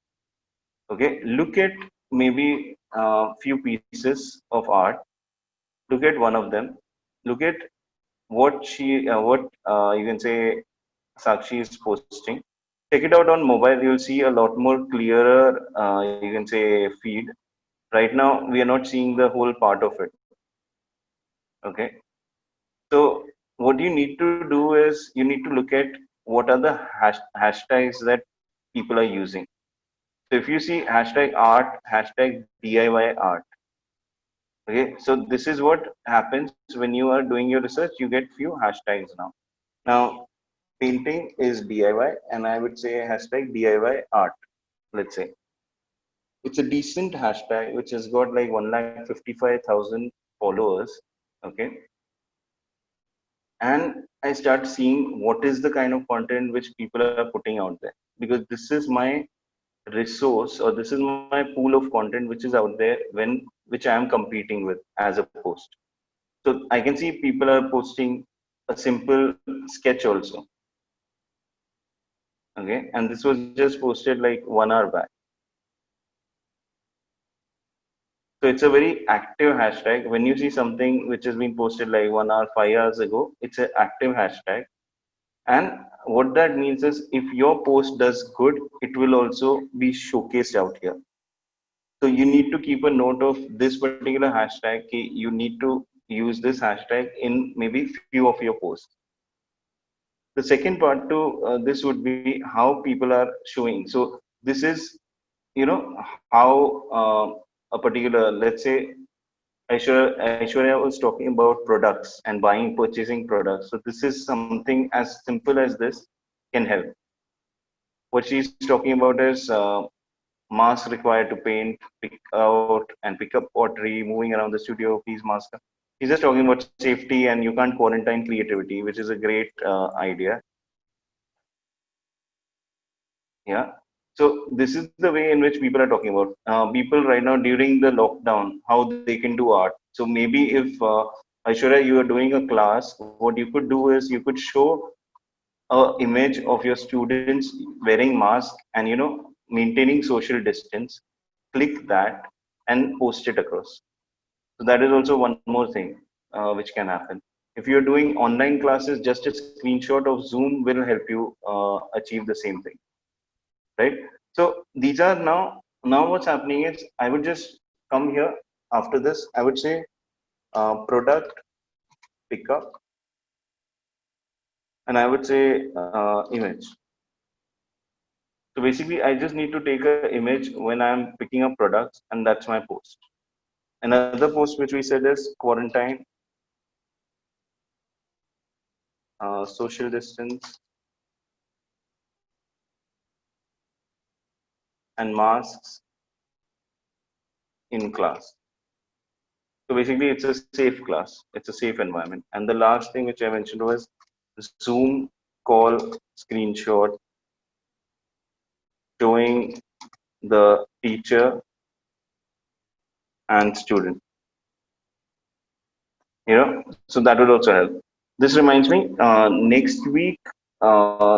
Okay, look at maybe a few pieces of art. Look at one of them. Look at what you can say Sakshi is posting. Check it out on mobile. You'll see a lot more clearer. You can say feed. Right now, we are not seeing the whole part of it. Okay. So what you need to do is you need to look at what are the hashtags that people are using. So if you see hashtag art, hashtag DIY art. Okay. So this is what happens when you are doing your research. You get few hashtags now. Now painting is DIY, and I would say hashtag DIY art. Let's say it's a decent hashtag which has got like 1,55,000 followers. Okay, and I start seeing what is the kind of content which people are putting out there, because this is my resource, or this is my pool of content which is out there when which I am competing with as a post. So I can see people are posting a simple sketch also. Okay, and this was just posted like 1 hour back. So it's a very active hashtag. When you see something which has been posted like 1 hour, 5 hours ago, it's an active hashtag. And what that means is if your post does good, it will also be showcased out here. So you need to keep a note of this particular hashtag. You need to use this hashtag in maybe few of your posts. The second part to this would be how people are showing. So this is, you know, how a particular, let's say, Aishwarya was talking about products and buying, purchasing products. So this is something as simple as this can help. What she's talking about is mask required to paint, pick out and pick up pottery, moving around the studio, please mask. He's just talking about safety and you can't quarantine creativity, which is a great idea. Yeah. So this is the way in which people are talking about. People right now during the lockdown, how they can do art. So maybe if Aishwarya, you are doing a class, what you could do is you could show a image of your students wearing mask and maintaining social distance. Click that and post it across. So that is also one more thing which can happen. If you're doing online classes, just a screenshot of Zoom will help you achieve the same thing, right? So these are now what's happening is I would just come here after this. I would say product pickup, and I would say image. So basically, I just need to take an image when I'm picking up products, and that's my post. Another post which we said is quarantine, social distance, and masks in class. So basically, it's a safe class. It's a safe environment. And the last thing which I mentioned was Zoom call screenshot showing the teacher and student. So that would also help. This reminds me, next week,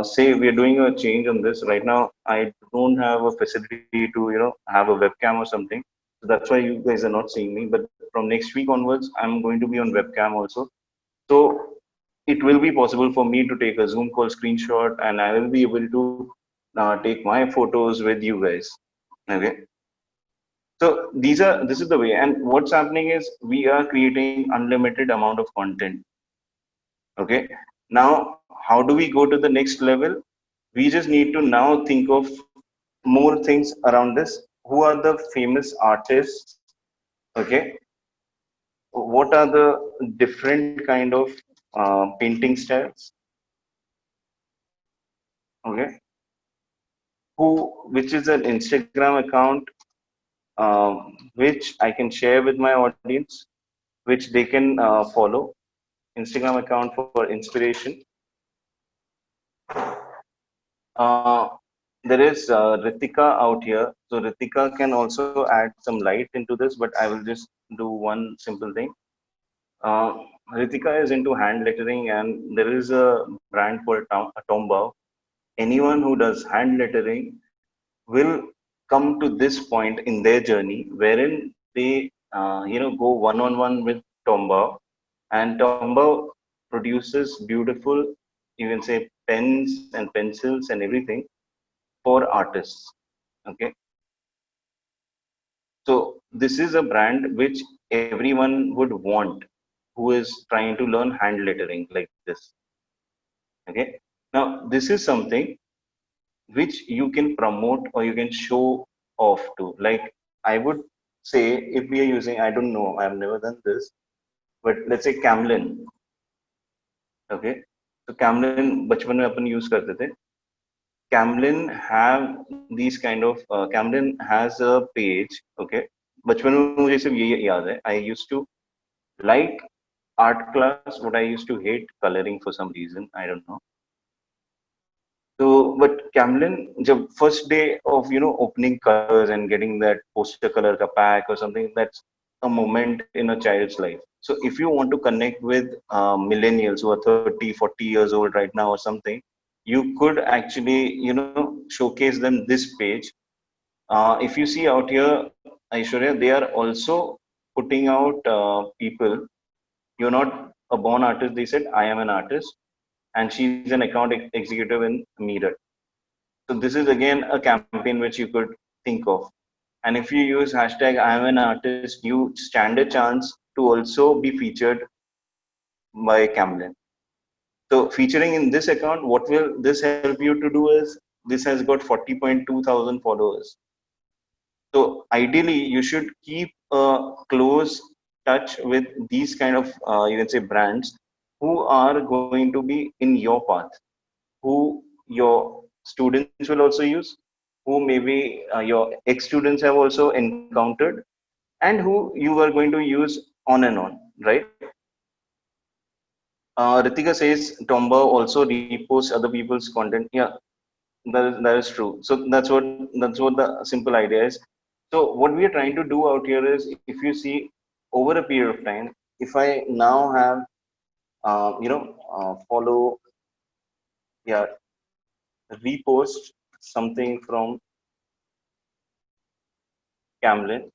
say we are doing a change on this. Right now, I don't have a facility to, have a webcam or something. So that's why you guys are not seeing me. But from next week onwards, I'm going to be on webcam also. So it will be possible for me to take a Zoom call screenshot, and I will be able to take my photos with you guys. Okay. So this is the way, and what's happening is we are creating unlimited amount of content. Okay. Now, how do we go to the next level? We just need to now think of more things around this. Who are the famous artists? Okay. What are the different kind of painting styles? Okay. Which is an Instagram account which I can share with my audience. which they can follow. Instagram account for inspiration. Uh, there is Ritika out here. So Ritika can also add some light into this, but I will just do one simple thing. Uh, Ritika is into hand lettering, and there is a brand called Tombow. Anyone who does hand lettering will come to this point in their journey wherein they go one on one with Tombow, and Tombow produces beautiful, you can say, pens and pencils and everything for artists. Okay, so this is a brand which everyone would want who is trying to learn hand lettering like this. Okay, now this is something which you can promote or you can show off to. Like I would say, if we are using, I don't know, I've never done this, but let's say Camlin. Okay, so Camlin बचपन में अपन use करते थे. Camlin have these kind of Camlin has a page. Okay, बचपन में मुझे सिर्फ ये याद है. I used to like art class, but I used to hate coloring for some reason. I don't know. So, but Camlin, the first day of opening colors and getting that poster color ka pack or something, that's a moment in a child's life. So, if you want to connect with millennials who are 30, 40 years old right now or something, you could actually showcase them this page. If you see out here, Aishwarya, they are also putting out people. You're not a born artist. They said, I am an artist, and she's an account executive in Meerut. So this is again a campaign which you could think of. And if you use hashtag I am an artist, you stand a chance to also be featured by Camlin. So featuring in this account, what will this help you to do is this has got 40.2 thousand followers. So ideally, you should keep a close touch with these kind of you can say brands who are going to be in your path, who your students will also use, who maybe your ex-students have also encountered, and who you are going to use on and on, right? Ritika says Tomba also reposts other people's content. Yeah, that is true. So that's what the simple idea is. So what we are trying to do out here is, if you see over a period of time, if I now have follow, yeah, repost something from Camlin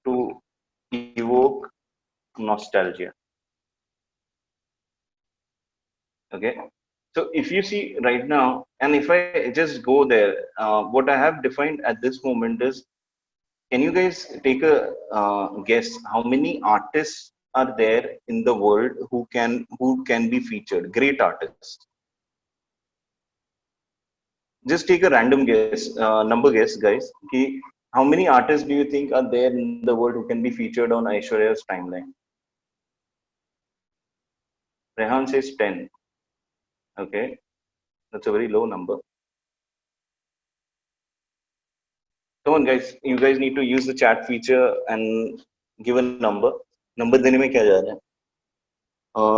to evoke nostalgia. Okay. So if you see right now, and if I just go there, what I have defined at this moment is, can you guys take a guess how many artists are there in the world who can be featured? Great artists. Just take a random guess, number guess, guys. Ki, how many artists do you think are there in the world who can be featured on Aishwarya's timeline? Rehan says 10. Okay, that's a very low number. Come on, guys. You guys need to use the chat feature and give a number. Number देने में क्या जा रहा है?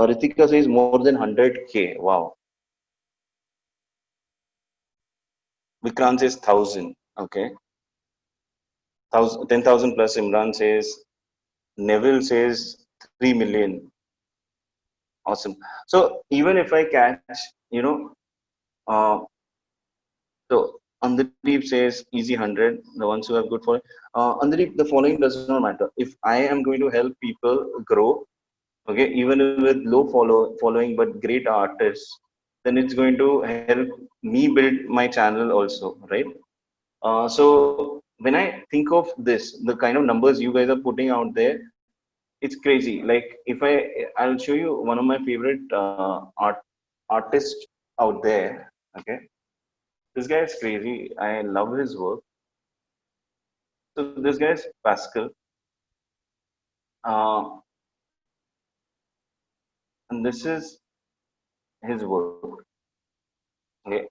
Ritika says more than 100K. Wow. Vikrant says 1,000. Okay. 10,000 plus. Imran says. Neville says 3 million. Awesome. So even if I catch, you know, uh, so Andadeep says easy 100. The ones who have good following. Andadeep, the following does not matter. If I am going to help people grow, okay, even with low following but great artists, then it's going to help me build my channel also, right? So when I think of this, the kind of numbers you guys are putting out there, it's crazy. Like if I'll show you one of my favorite artists out there. Okay, this guy is crazy. I love his work. So this guy is Pascal, uh, and this is his work. Okay,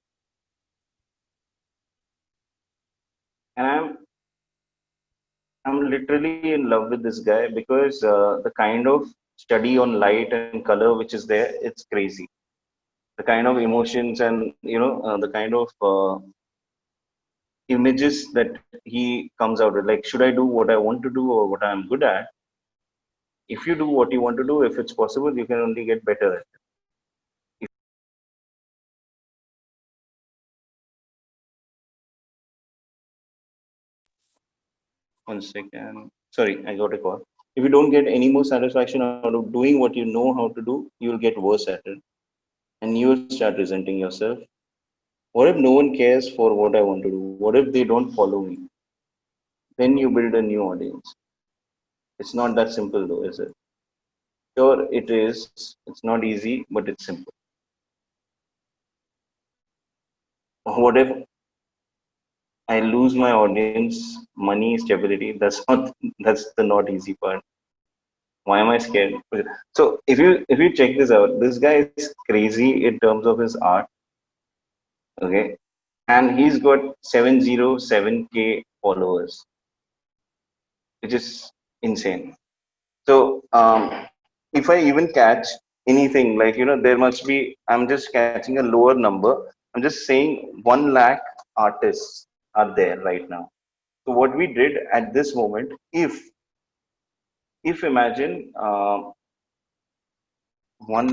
and I'm literally in love with this guy because the kind of study on light and color which is there, it's crazy. The kind of emotions and the kind of images that he comes out with. Like, should I do what I want to do or what I'm good at? If you do what you want to do, if it's possible, you can only get better at it. One second. Sorry, I got a call. If you don't get any more satisfaction out of doing what you know how to do, you will get worse at it. And you will start resenting yourself. What if no one cares for what I want to do? What if they don't follow me? Then you build a new audience. It's not that simple though, is it? Sure, it is. It's not easy, but it's simple. What if I lose my audience, money, stability? That's the not easy part. Why am I scared? So if you check this out, this guy is crazy in terms of his art. Okay, and he's got 707K followers, which is insane. So if I even catch anything like there must be. I'm just catching a lower number. I'm just saying 1 lakh artists are there right now. So what we did at this moment, if imagine 1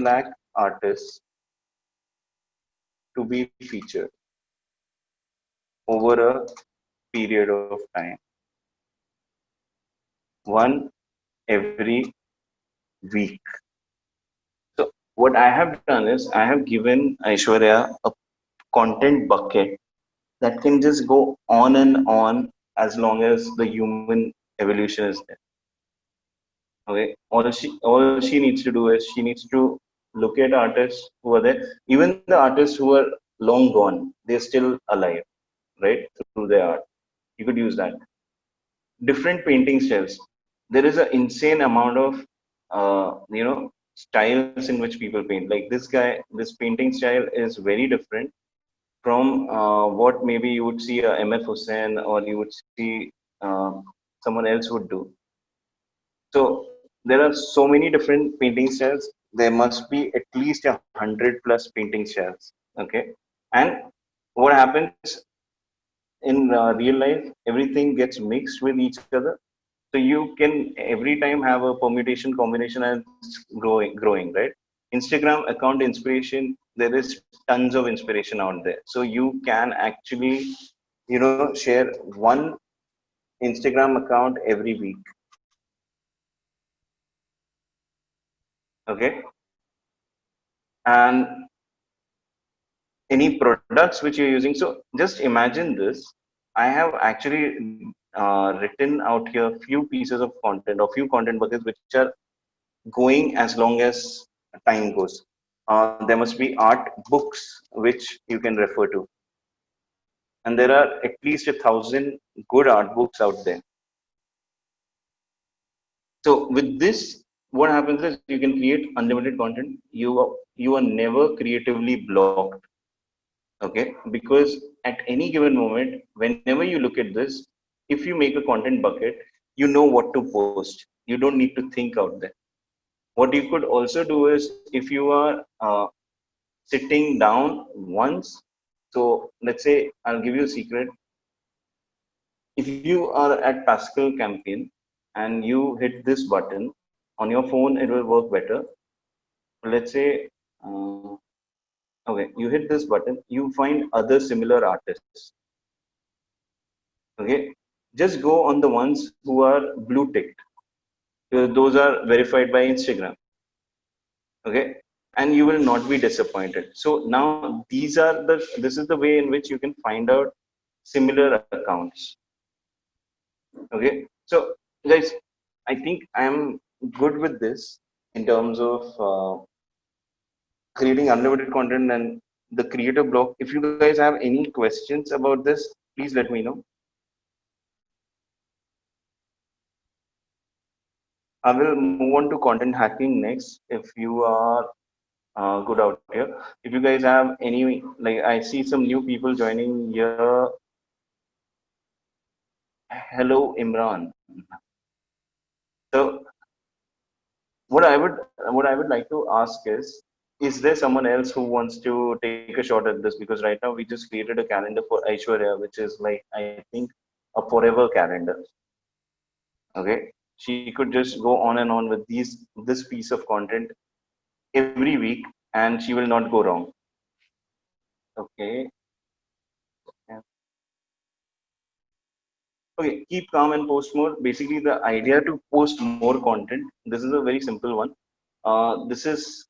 lakh artists to be featured over a period of time, one every week. So what I have done is I have given Aishwarya a content bucket that can just go on and on as long as the human evolution is there. Okay, all she needs to do is she needs to look at artists who are there, even the artists who are long gone, they're still alive, right? Through their art, you could use that. Different painting styles. There is an insane amount of styles in which people paint. Like this guy, this painting style is very different from what maybe you would see a MF Hussain or you would see someone else would do. So there are so many different painting styles. There must be at least 100 plus painting styles. Okay, and what happens in real life? Everything gets mixed with each other. So you can every time have a permutation combination and growing, right? Instagram account inspiration. There is tons of inspiration out there. So you can actually share one Instagram account every week. Okay, and any products which you're using. So just imagine this. I have actually written out here few pieces of content or few content buckets which are going as long as time goes. There must be art books which you can refer to, and there are at least 1,000 good art books out there. So with this, what happens is you can create unlimited content. You are never creatively blocked. Okay, because at any given moment, whenever you look at this, if you make a content bucket, you know what to post. You don't need to think out there. What you could also do is if you are sitting down once, so let's say I'll give you a secret. If you are at Pascal campaign and you hit this button on your phone, it will work better. Let's say okay, you hit this button, you find other similar artists. Okay, just go on the ones who are blue ticked. Those are verified by Instagram. Okay, and you will not be disappointed. So now this is the way in which you can find out similar accounts. Okay, so guys, I think I am good with this in terms of creating unlimited content and the creator block. If you guys have any questions about this, please let me know. I will move on to content hacking next. If you are good out here, if you guys have any, like I see some new people joining here. Hello, Imran. So what I would what I would like to ask is there someone else who wants to take a shot at this? Because right now we just created a calendar for Aishwarya, which is like I think a forever calendar. Okay, she could just go on and on with this piece of content every week, and she will not go wrong. Okay. Yeah. Okay, keep calm and post more. Basically, the idea to post more content. This is a very simple one. This is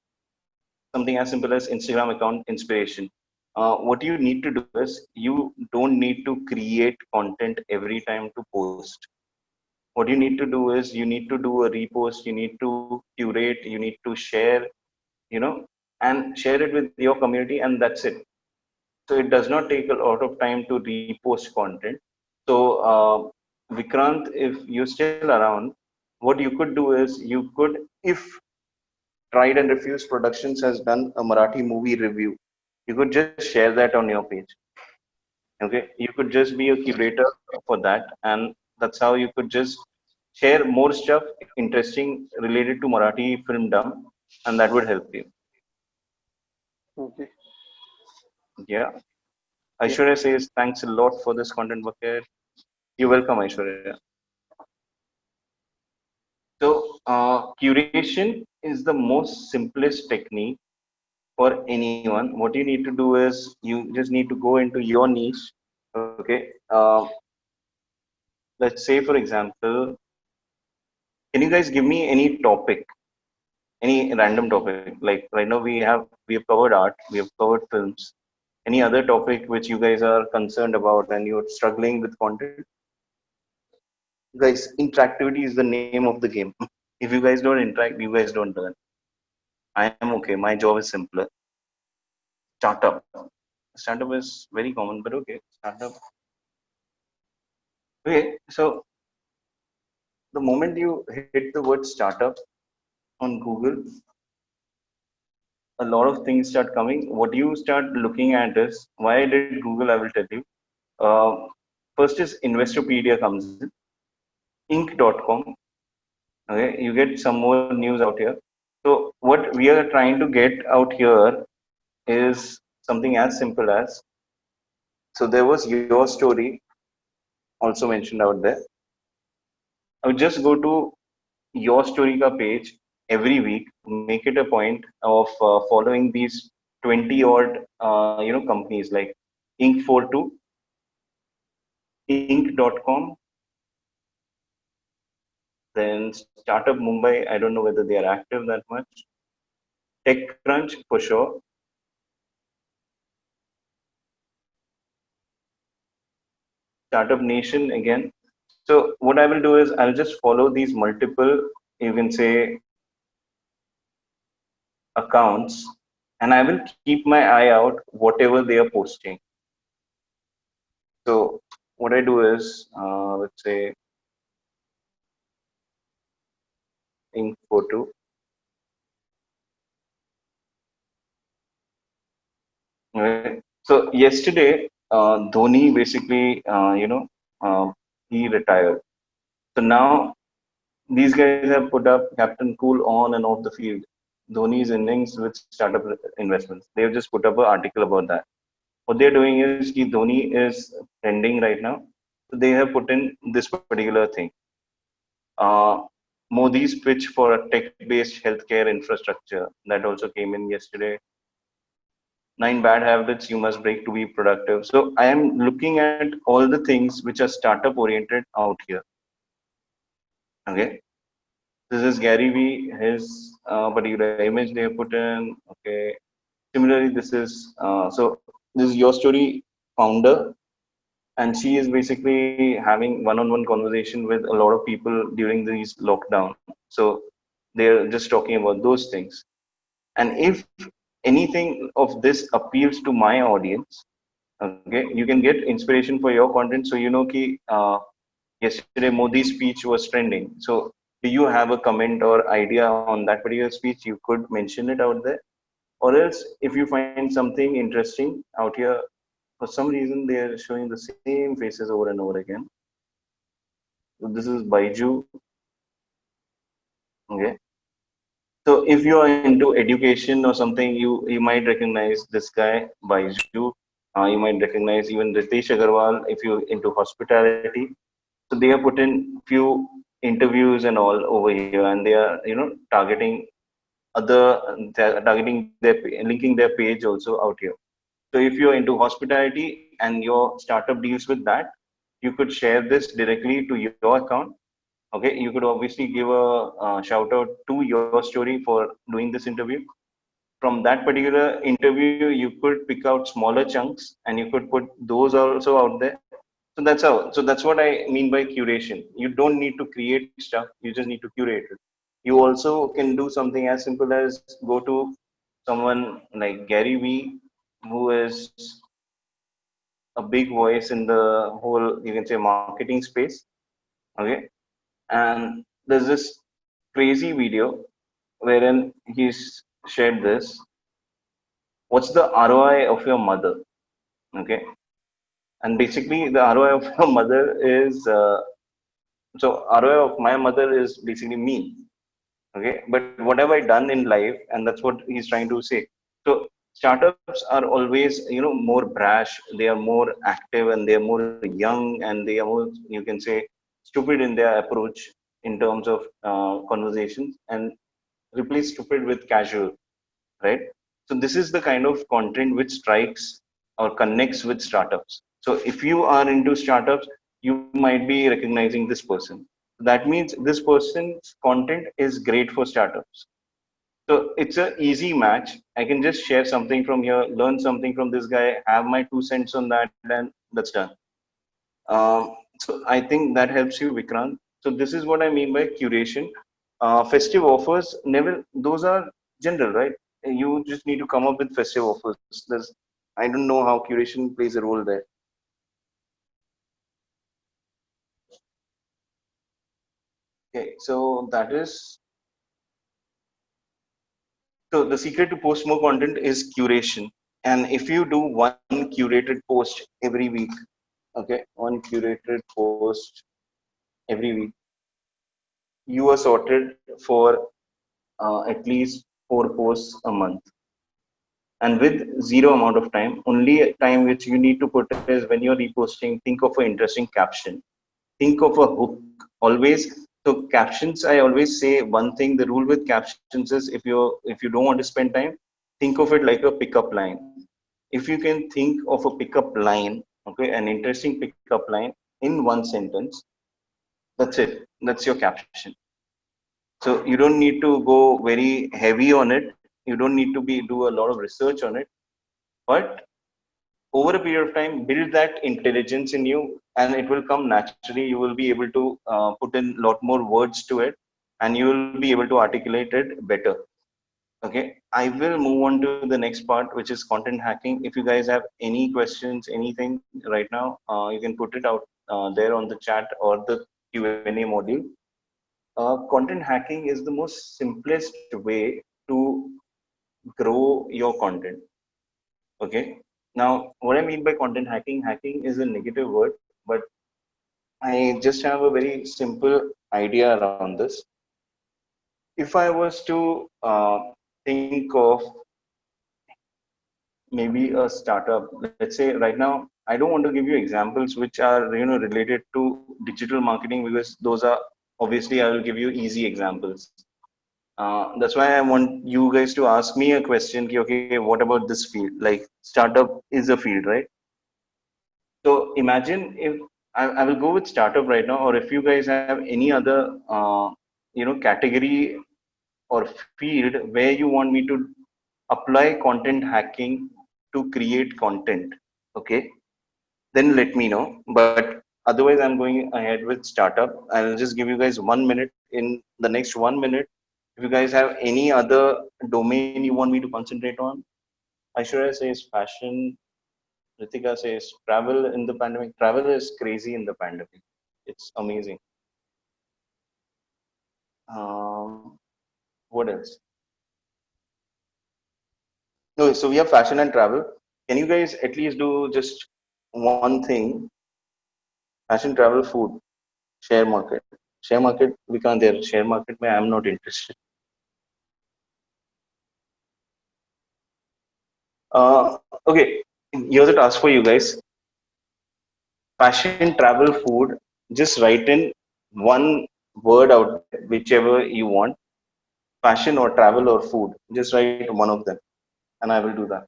something as simple as Instagram account inspiration. What you need to do is you don't need to create content every time to post. What you need to do is you need to do a repost, you need to curate, you need to share, you know, and share it with your community, and that's it. So it does not take a lot of time to repost content. So Vikrant, if you're still around, what you could do is you could, if Tried and Refused Productions has done a Marathi movie review, you could just share that on your page. Okay, you could just be a curator for that, and that's how you could just share more stuff interesting related to Marathi filmdom, and that would help you. Okay. Yeah. Yeah. Aishwarya says thanks a lot for this content bucket. You're welcome, Aishwarya. So curation is the most simplest technique for anyone. What you need to do is you just need to go into your niche. Okay. Let's say, for example, can you guys give me any topic, any random topic? Like right now we have covered art, we have covered films. Any other topic which you guys are concerned about and you're struggling with content? Guys, interactivity is the name of the game. If you guys don't interact, you guys don't learn. I am okay. My job is simpler. Startup. Startup is very common, but okay. Startup. Okay, so the moment you hit the word startup on Google, a lot of things start coming. What you start looking at is why did Google? I will tell you. Uh, First is Investopedia comes in, Inc.com. Okay, you get some more news out here. So what we are trying to get out here is something as simple as, so there was your story also mentioned out there. I would just go to your story ka page every week, make it a point of following these 20 odd companies like Inc42, Inc.com, then Startup Mumbai. I don't know whether they are active that much. TechCrunch for sure. Startup Nation again. So what I will do is I'll just follow these multiple, you can say, accounts, and I will keep my eye out whatever they are posting. So what I do is, let's say, Inc. photo. Right. So yesterday, Dhoni basically, he retired. So now these guys have put up Captain Cool on and off the field. Dhoni's innings with startup investments. They've just put up an article about that. What they're doing is Dhoni is trending right now. So they have put in this particular thing. Uh, Modi's pitch for a tech-based healthcare infrastructure that also came in yesterday. 9 bad habits you must break to be productive. So I am looking at all the things which are startup oriented out here. Okay. This is Gary Vee, his particular image they have put in. Okay. Similarly, this is your story founder, and she is basically having one-on-one conversation with a lot of people during these lockdown. So they're just talking about those things. And if anything of this appeals to my audience, okay, you can get inspiration for your content. So you know ki yesterday Modi's speech was trending. So do you have a comment or idea on that particular speech? You could mention it out there. Or else, if you find something interesting out here, for some reason they are showing the same faces over and over again. So this is Baiju. Okay. So if you are into education or something, you might recognize this guy, Baiju. You might recognize even Ritesh Agarwal if you're into hospitality. So they have put in few interviews and all over here, and they are targeting targeting their linking their page also out here. So if you're into hospitality and your startup deals with that, you could share this directly to your account. Okay, you could obviously give a shout out to your story for doing this interview. From that particular interview, you could pick out smaller chunks and you could put those also out there. So that's how. So that's what I mean by curation. You don't need to create stuff. You just need to curate it. You also can do something as simple as go to someone like Gary Vee, who is a big voice in the whole, you can say, marketing space. Okay, and there's this crazy video wherein he's shared this. What's the ROI of your mother? Okay, and basically the ROI of your mother is so ROI of my mother is basically me. Okay, but what have I done in life? And that's what he's trying to say. So startups are always more brash. They are more active and they are more young and they are more, you can say, stupid in their approach in terms of conversations, and replace stupid with casual, right? So this is the kind of content which strikes or connects with startups. So if you are into startups, you might be recognizing this person. That means this person's content is great for startups. So it's a easy match. I can just share something from here, learn something from this guy, have my 2 cents on that, and that's done. So I think that helps you, Vikrant. So this is what I mean by curation. Festive offers never; those are general, right? You just need to come up with festive offers. I don't know how curation plays a role there. Okay, so that is so the secret to post more content is curation. And if you do one curated post every week, okay, one curated post every week, you are sorted for at least 4 posts a month. And with zero amount of time, only time which you need to put is when you're reposting, think of an interesting caption, think of a hook. Always, so captions, I always say one thing, the rule with captions is if you don't want to spend time, think of it like a pickup line. If you can think of a pickup line, okay, an interesting pickup line in one sentence, that's it. That's your caption. So you don't need to go very heavy on it. You don't need to be do a lot of research on it. But over a period of time, build that intelligence in you, and it will come naturally. You will be able to put in a lot more words to it, and you will be able to articulate it better. Okay, I will move on to the next part, which is content hacking. If you guys have any questions, anything right now, you can put it out there on the chat or the Q&A module. Content hacking is the most simplest way to grow your content. Okay. Now, what I mean by content hacking, hacking is a negative word, but I just have a very simple idea around this. If I was to think of maybe a startup, let's say right now, I don't want to give you examples which are related to digital marketing, because those are obviously I will give you easy examples. That's why I want you guys to ask me a question. Okay, what about this field? Like startup is a field, right? So imagine if I will go with startup right now, or if you guys have any other, category or field where you want me to apply content hacking to create content. Okay, then let me know. But otherwise, I'm going ahead with startup. I'll just give you guys 1 minute. In the next 1 minute, if you guys have any other domain you want me to concentrate on, Aishwarya says fashion. Ritika says travel in the pandemic. Travel is crazy in the pandemic. It's amazing. Um, what else? No, so we have fashion and travel. Can you guys at least do just one thing? Fashion, travel, food. share market. Share market, we can't there. Share market, I am not interested. Okay, here's a task for you guys. Fashion, travel, food. Just write in one word out there, whichever you want. Fashion or travel or food. Just write one of them, and I will do that.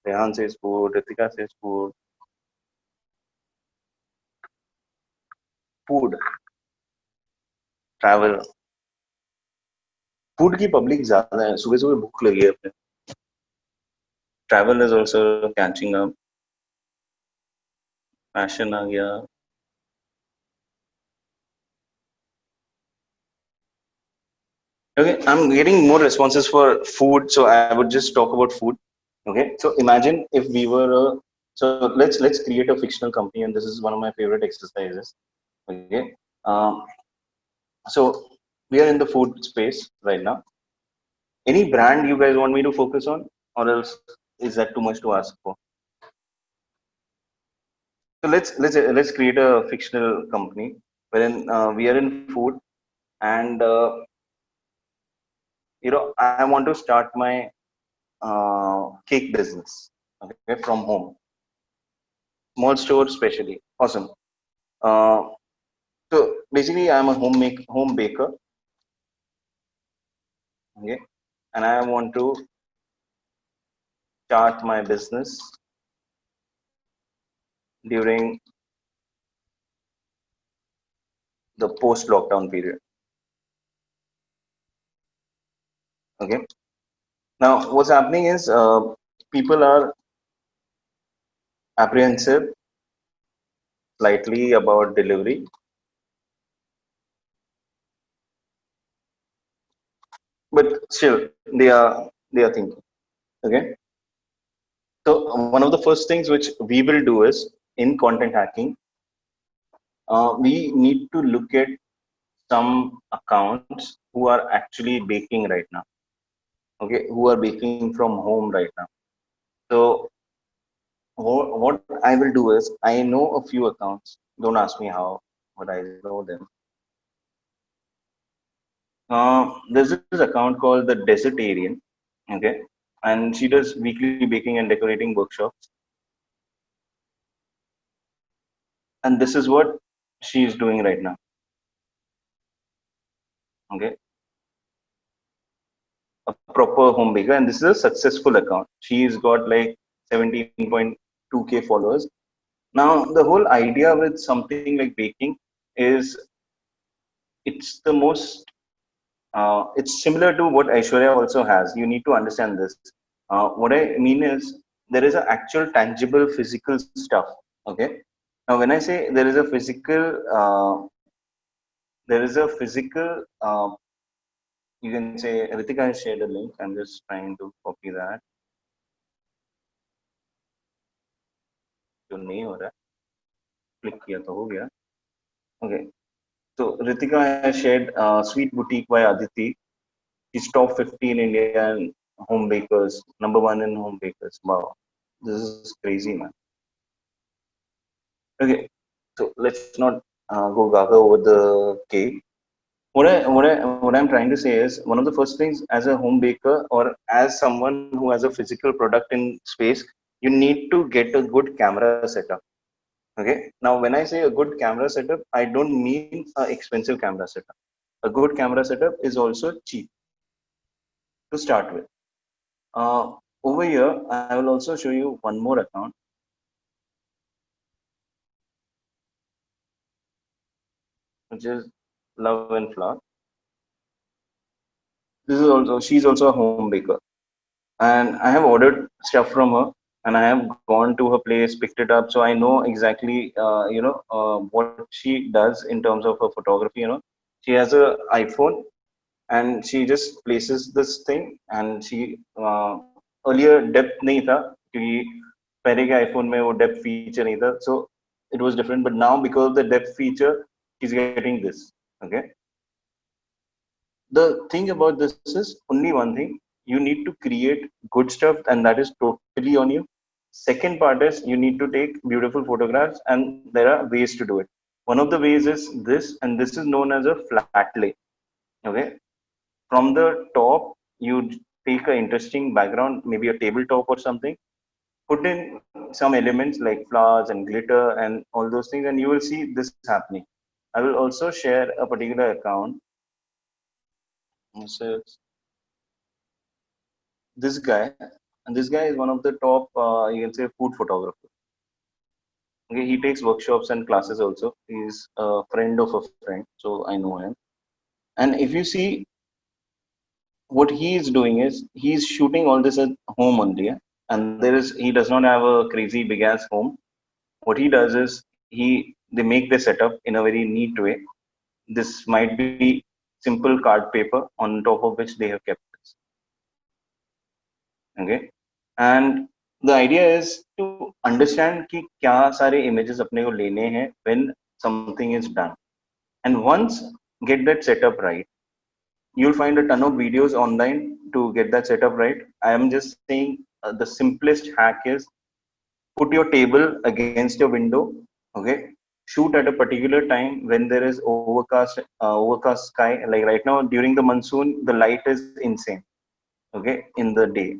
Rehan says food. Ritika says food. Food, travel. Food की public ज्यादा है सुबह सुबह भूख लगी है अपने travel is also catching up fashion आ गया okay I'm getting more responses for food so I would just talk about food okay so imagine if we were a so let's create a fictional company and this is one of my favorite exercises okay um, so we are in the food space right now any brand you guys want me to focus on or else is that too much to ask for so let's create a fictional company wherein we are in food and I want to start my cake business okay from home small store especially awesome uh, so basically I'm a home baker okay and I want to start my business during the post lockdown period okay now what's happening is people are apprehensive slightly about delivery but still they are thinking okay so one of the first things which we will do is in content hacking we need to look at some accounts who are actually baking right now okay who are baking from home right now so what I will do is I know a few accounts don't ask me how but I know them there's this account called the Desertarian okay and she does weekly baking and decorating workshops and this is what she is doing right now okay a proper home baker and this is a successful account she's got like 17.2k followers now the whole idea with something like baking is it's the most it's similar to what Aishwarya also has you need to understand this what I mean is there is an actual tangible physical stuff okay now when I say there is a physical there is a physical you can say Ritika has shared a link I'm just trying to copy that जो नहीं हो रहा click किया तो हो गया okay so Ritika has shared Sweet Boutique by Aditi she's top 50 in India and home bakers number one in home bakers wow this is crazy man okay so let's not go gaga over the cake what I'm trying to say is one of the first things as a home baker or as someone who has a physical product in space you need to get a good camera setup okay now when I say a good camera setup I don't mean an expensive camera setup a good camera setup is also cheap to start with uh, over here I will also show you one more account which is Love and Flower this is also she's also a home baker and I have ordered stuff from her and I have gone to her place picked it up so I know exactly what she does in terms of her photography she has a iPhone and she just places this thing and she earlier depth नहीं था क्योंकि पहले के iPhone में वो depth feature नहीं था so it was different but now because of the depth feature she's getting this okay the thing about this is only one thing you need to create good stuff and that is totally on you Second part is you need to take beautiful photographs, and there are ways to do it. One of the ways is this, and this is known as a flat lay. Okay, from the top, you take an interesting background, maybe a tabletop or something, put in some elements like flowers and glitter and all those things, and you will see this happening. I will also share a particular account. This is this guy, and this guy is one of the top, you can say, food photographers. Okay, he takes workshops and classes also. He's a friend of a friend, so I know him. And if you see, what he is doing is he's shooting all this at home only, yeah? And he does not have a crazy big ass home. What he does is they make the setup in a very neat way. This might be simple card paper on top of which they have kept this. Okay, and the idea is to understand कि क्या सारे images अपने को लेने हैं when something is done. And once get that setup right, you'll find a ton of videos online to get that setup right. I am just saying the simplest hack is put your table against your window. Okay, shoot at a particular time when there is overcast sky. Like right now during the monsoon, the light is insane. Okay, in the day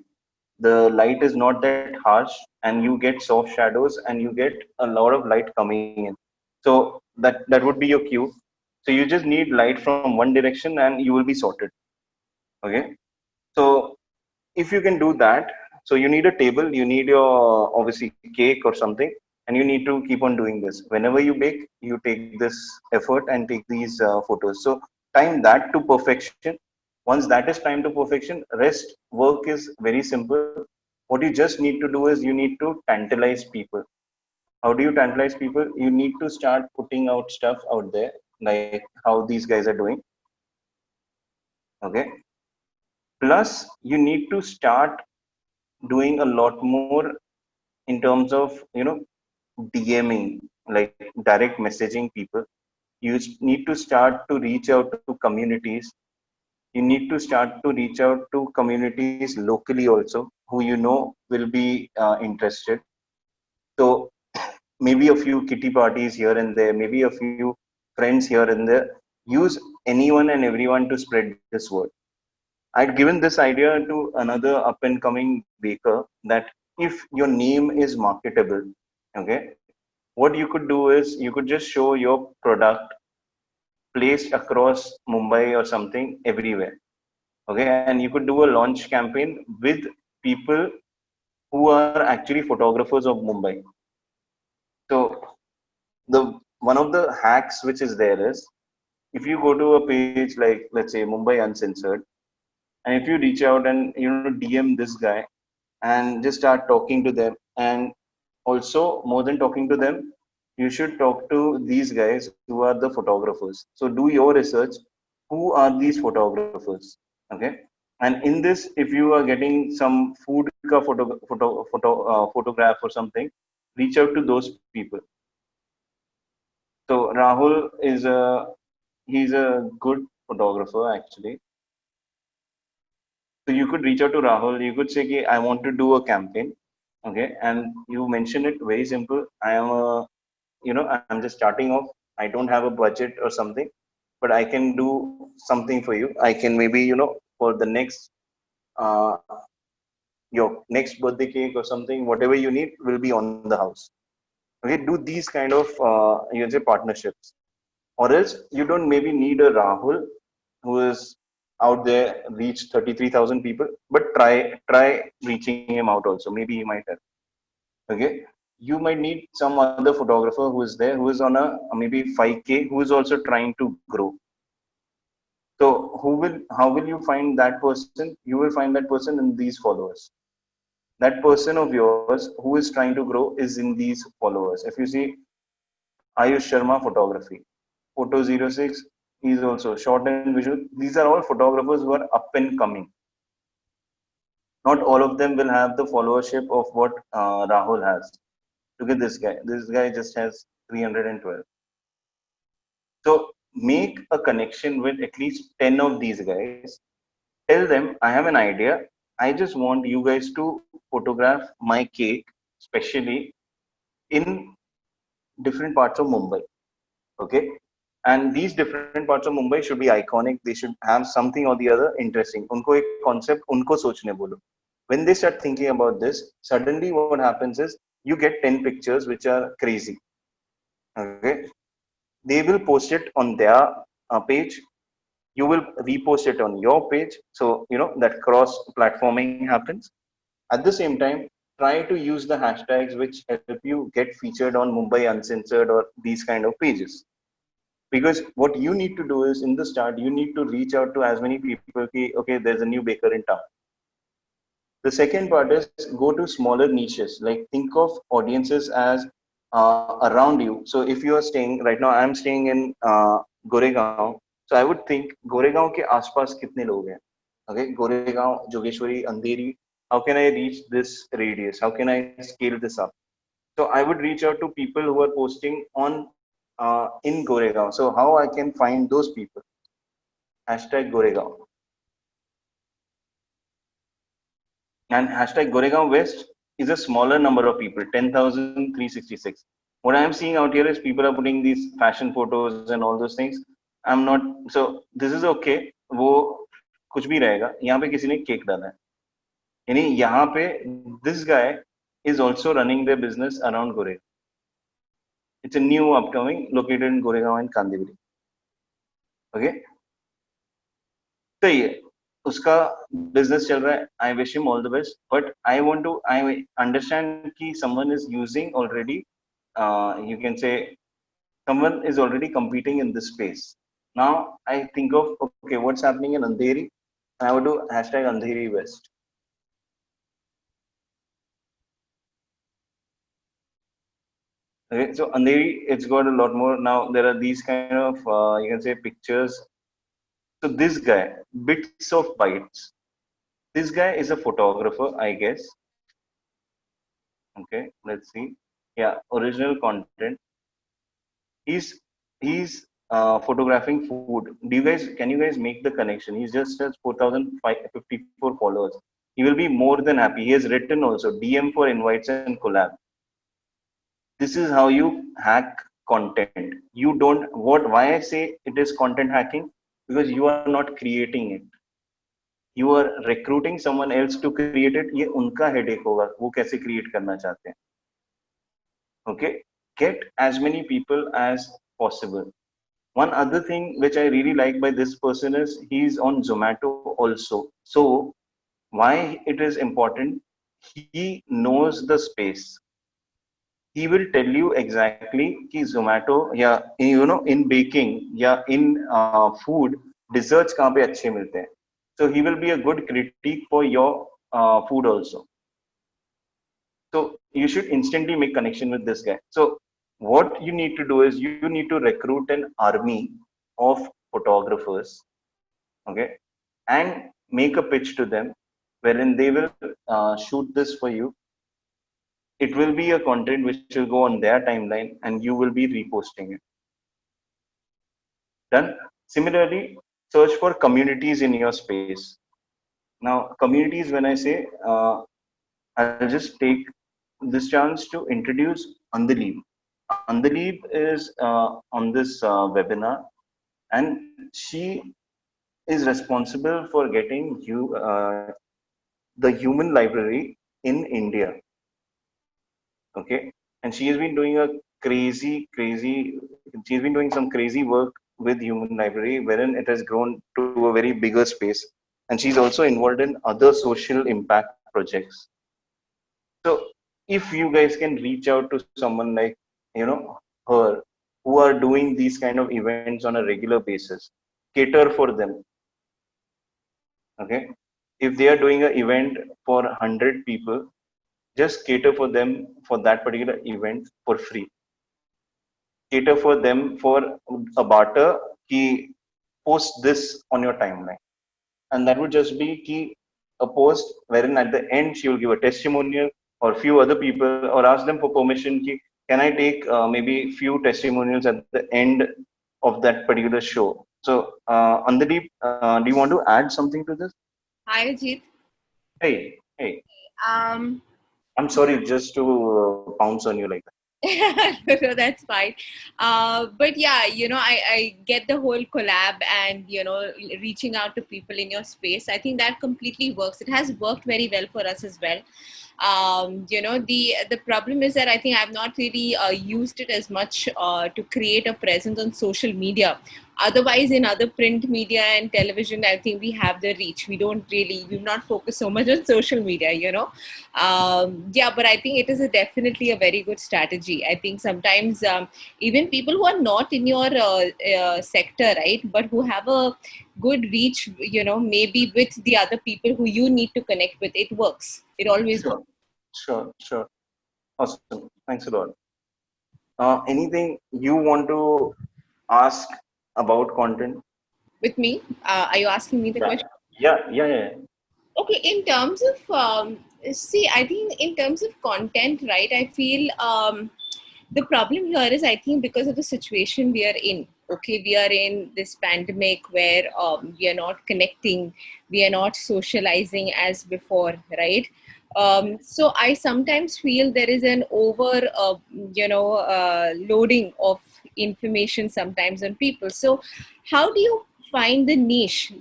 the light is not that harsh, and you get soft shadows and you get a lot of light coming in. So that would be your cue. So you just need light from one direction and you will be sorted. Okay, so if you can do that, so you need a table, you need your obviously cake or something, and you need to keep on doing this. Whenever you bake, you take this effort and take these photos. So time that to perfection. Once that is time to perfection, rest work is very simple. What you just need to do is you need to tantalize people. How do you tantalize people? You need to start putting out stuff out there, like how these guys are doing. Okay, plus you need to start doing a lot more in terms of DMing, like direct messaging people. You need to start to reach out to communities. You need to start to reach out to communities locally also, who you know will be interested. So maybe a few kitty parties here and there, maybe a few friends here and there. Use anyone and everyone to spread this word. I'd given this idea to another up and coming baker that if your name is marketable, okay, what you could do is you could just show your product placed across Mumbai or something everywhere. Okay, and you could do a launch campaign with people who are actually photographers of Mumbai. So the one of the hacks which is there is if you go to a page like let's say Mumbai Uncensored, and if you reach out and DM this guy and just start talking to them, and also more than talking to them, you should talk to these guys who are the photographers. So do your research. Who are these photographers? Okay, and in this, if you are getting some food ka photograph or something, reach out to those people. So Rahul is he's a good photographer actually. So you could reach out to Rahul. You could say, "Ki, I want to do a campaign." Okay, and you mention it very simple. I am a, I'm just starting off. I don't have a budget or something, but I can do something for you. I can maybe, for the next, uh, your next birthday cake or something, whatever you need will be on the house. Okay, do these kind of, you can say partnerships, or else you don't maybe need a Rahul who is out there reach 33,000 people, but try reaching him out also. Maybe he might help. Okay, you might need some other photographer who is there, who is on a maybe 5K, who is also trying to grow. So how will you find that person? You will find that person in these followers. That person of yours who is trying to grow is in these followers. If you see Ayush Sharma photography, Photo 06, he is also short and visual. These are all photographers who are up and coming. Not all of them will have the followership of what Rahul has. Look at this guy. This guy just has 312. So make a connection with at least 10 of these guys. Tell them, I have an idea. I just want you guys to photograph my cake especially in different parts of Mumbai. Okay, and these different parts of Mumbai should be iconic. They should have something or the other interesting. उनको एक concept उनको सोचने बोलो. When they start thinking about this, suddenly what happens is you get 10 pictures which are crazy. Okay, they will post it on their page. You will repost it on your page. So that cross platforming happens. At the same time, try to use the hashtags which help you get featured on Mumbai Uncensored or these kind of pages. Because what you need to do is in the start, you need to reach out to as many people. Okay, there's a new baker in town. The second part is go to smaller niches. Like think of audiences as around you. So if you are staying right now, I'm staying in Goregaon. So I would think Goregaon के आसपास कितने लोग हैं? Okay, Goregaon, Jogeshwari, Andheri. How can I reach this radius? How can I scale this up? So I would reach out to people who are posting on in Goregaon. So how I can find those people? Hashtag Goregaon. And hashtag Goregaon West is a smaller number of people, 10,366. What I'm seeing out here is people are putting these fashion photos and all those things. I'm not, so this is okay. वो कुछ भी रहेगा. यहाँ पे किसी ने cake डाला है. यानी यहाँ पे this guy is also running their business around Goregaon. It's a new upcoming located in Goregaon and Kandivali. Okay. सही है. उसका बिजनेस चल रहा है. I wish him all the best, but I understand कि someone is using already, you can say someone is already competing in this space. Now I think of, okay, what's happening in Andheri? I would do hashtag Andheri West. Okay, so Andheri, it's got a lot more. Now there are these kind of you can say pictures. So this guy, Bits of Bytes, this guy is a photographer, I guess. Okay, let's see. Yeah, original content. He's photographing food. Can you guys make the connection? He's just has 4,054 followers. He will be more than happy. He has written also DM for invites and collab. This is how you hack content. You don't, why I say it is content hacking, because you are not creating it. You are recruiting someone else to create it. ये उनका headache होगा, वो कैसे create करना चाहते हैं. Okay, get as many people as possible. One other thing which I really like by this person is he's on Zomato also. So why it is important? He knows the space. He will tell you exactly कि Zomato या in baking या in food desserts कहाँ पे अच्छे मिलते हैं. So he will be a good critique for your food also. So you should instantly make connection with this guy. So what you need to do is you need to recruit an army of photographers, okay, and make a pitch to them wherein they will shoot this for you. It will be a content which will go on their timeline and you will be reposting it. Done. Similarly, search for communities in your space. Now communities, when I say I'll just take this chance to introduce Andaleep. Andaleep is on this webinar, and she is responsible for getting the human library in India. Okay, and she has been doing a crazy. She's been doing some crazy work with human library, wherein it has grown to a very bigger space, and she's also involved in other social impact projects. So if you guys can reach out to someone like her, who are doing these kind of events on a regular basis, cater for them. Okay, if they are doing an event for 100 people, just cater for them for that particular event for free. Cater for them for a barter ki post this on your timeline, and that would just be ki a post wherein at the end she will give a testimonial or few other people, or ask them for permission ki, can I take maybe few testimonials at the end of that particular show. So Andadeep, do you want to add something to this? Hi, Ajit. Hey. Um, I'm sorry, just to pounce on you like that. No, that's fine. But yeah, I get the whole collab and, reaching out to people in your space. I think that completely works. It has worked very well for us as well. The problem is that I think I've not really used it as much to create a presence on social media. Otherwise, in other print media and television, I think we have the reach. We've not focused so much on social media, yeah, but I think it is definitely a very good strategy. I think sometimes even people who are not in your sector, right, but who have a good reach, maybe with the other people who you need to connect with, it works. It always works. Sure, sure. Awesome. Thanks a lot. Anything you want to ask about content? With me, are you asking me the Yeah, question? yeah. Okay, in terms of see, I think in terms of content, right, I feel the problem here is, I think, because of the situation we are in. Okay, we are in this pandemic where we are not connecting, we are not socializing as before, right? So I sometimes feel there is an over loading of information sometimes on people. So how do you find the niche,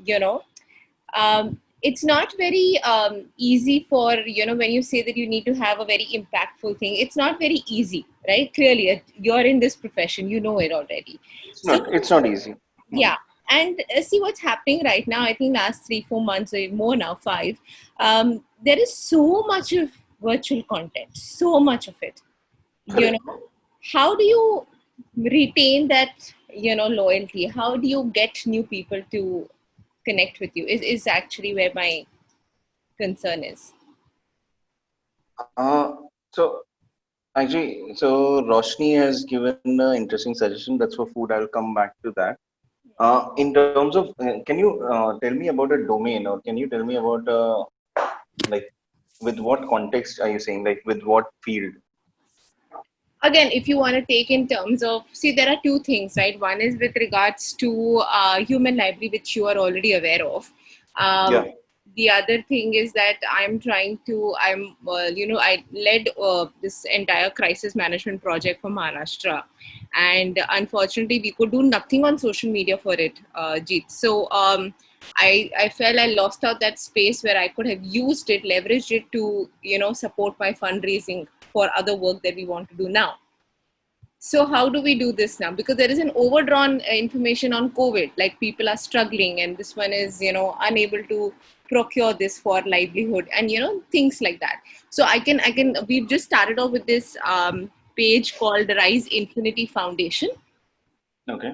it's not very easy for, when you say that you need to have a very impactful thing, it's not very easy, right? Clearly, you're in this profession, you know it already. So It's not easy. yeah, and see what's happening right now. I think last 3-4 months or more now, 5, there is so much of virtual content, so much of it, Correct. how do you retain that, loyalty? How do you get new people to connect with you is actually where my concern is. So actually, Roshni has given an interesting suggestion. That's for food. I'll come back to that. In terms of, can you tell me about a domain, or can you tell me about like with what context are you saying? Like with what field? Again, if you want to take in terms of, see, there are two things, right? One is with regards to human library, which you are already aware of. Yeah. The other thing is that I led this entire crisis management project for Maharashtra, and unfortunately we could do nothing on social media for it, Jeet. So I felt I lost out that space where I could have used it, leveraged it to, support my fundraising for other work that we want to do now. So how do we do this now? Because there is an overdrawn information on COVID, like people are struggling and this one is, unable to procure this for livelihood and, things like that. So we've just started off with this page called Rise Infinity Foundation. Okay.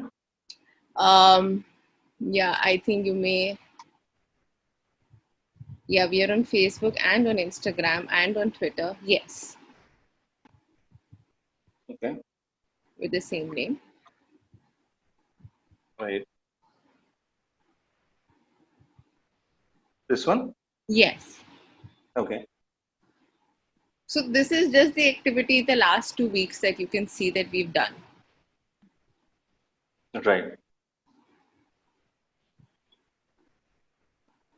Yeah, I think you may, yeah, we are on Facebook and on Instagram and on Twitter. Yes, Okay. with the same name. Right. This one? Yes. Okay. So this is just the activity the last 2 weeks that you can see that we've done. Right.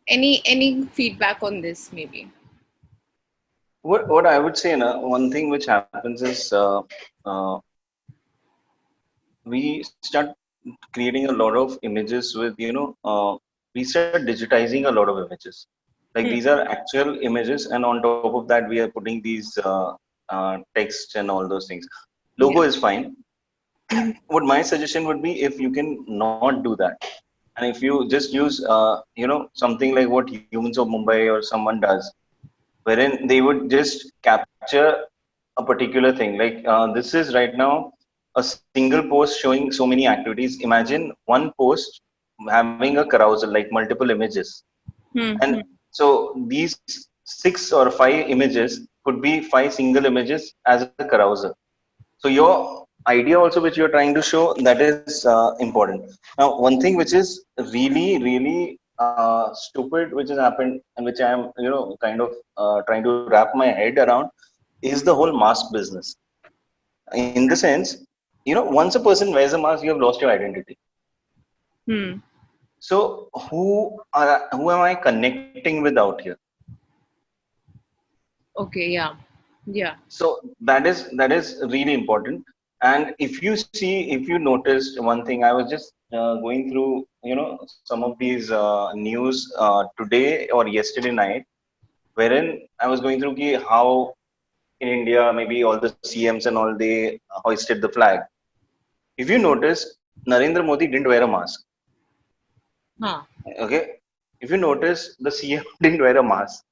Any feedback on this maybe? What I would say, one thing which happens is uh, we start creating a lot of images with, we start digitizing a lot of images. Like these are actual images, and on top of that, we are putting these text and all those things. Logo Yeah. is fine. What my suggestion would be, if you can not do that, and if you just use, something like what Humans of Mumbai or someone does, wherein they would just capture a particular thing. Like this is right now a single post showing so many activities. Imagine one post having a carousel, like multiple images. Hmm. And so these 6 or 5 images could be 5 single images as a carousel. So your idea also, which you're trying to show, that is important. Now, one thing which is really stupid, which has happened, and which I am, kind of trying to wrap my head around, is the whole mask business. In the sense, once a person wears a mask, you have lost your identity. Hmm. So who am I connecting with out here? Okay, yeah. Yeah. So that is really important. And if you noticed one thing, I was just going through some of these news today or yesterday night, wherein I was going through how in India maybe all the CMs and all they hoisted the flag. If you notice, Narendra Modi didn't wear a mask. Huh. Okay, if you notice, the CM didn't wear a mask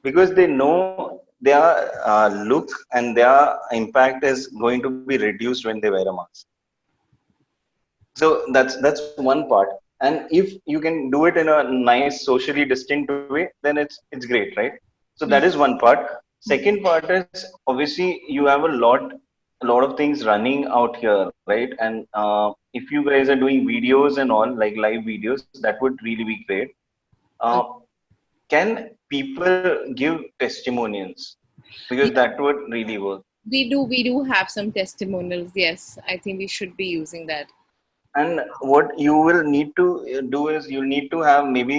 because they know their look and their impact is going to be reduced when they wear a mask. So that's one part. And if you can do it in a nice socially distinct way, then it's great, right? So that Hmm. is one part. Second part is obviously you have a lot of things running out here, right? And if you guys are doing videos and all like live videos, that would really be great. uh, Okay. can people give testimonials, because Yeah, that would really work. we do have some testimonials. Yes, I think we should be using that. And what you will need to do is you'll need to have maybe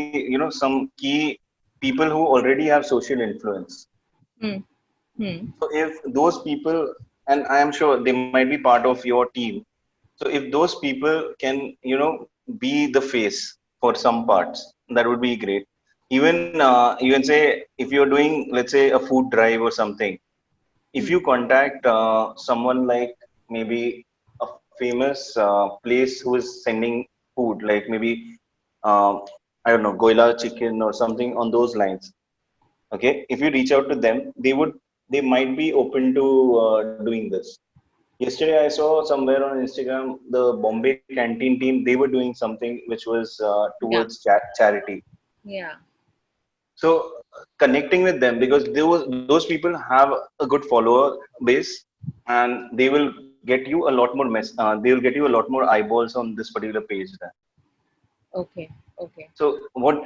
some key people who already have social influence. Hmm. Hmm. So if those people, and I am sure they might be part of your team, so if those people can be the face for some parts, that would be great. Even you can say if you're doing, let's say, a food drive or something, if Hmm. you contact someone like maybe a famous place who is sending food, like maybe uh, I don't know, Goila chicken or something on those lines. Okay, if you reach out to them, they might be open to doing this. Yesterday I saw somewhere on Instagram the Bombay canteen team, they were doing something which was Yeah. towards charity. Yeah. So connecting with them, because those people have a good follower base, and they will get you a lot more they will get you a lot more eyeballs on this particular page there. Okay. Okay. So what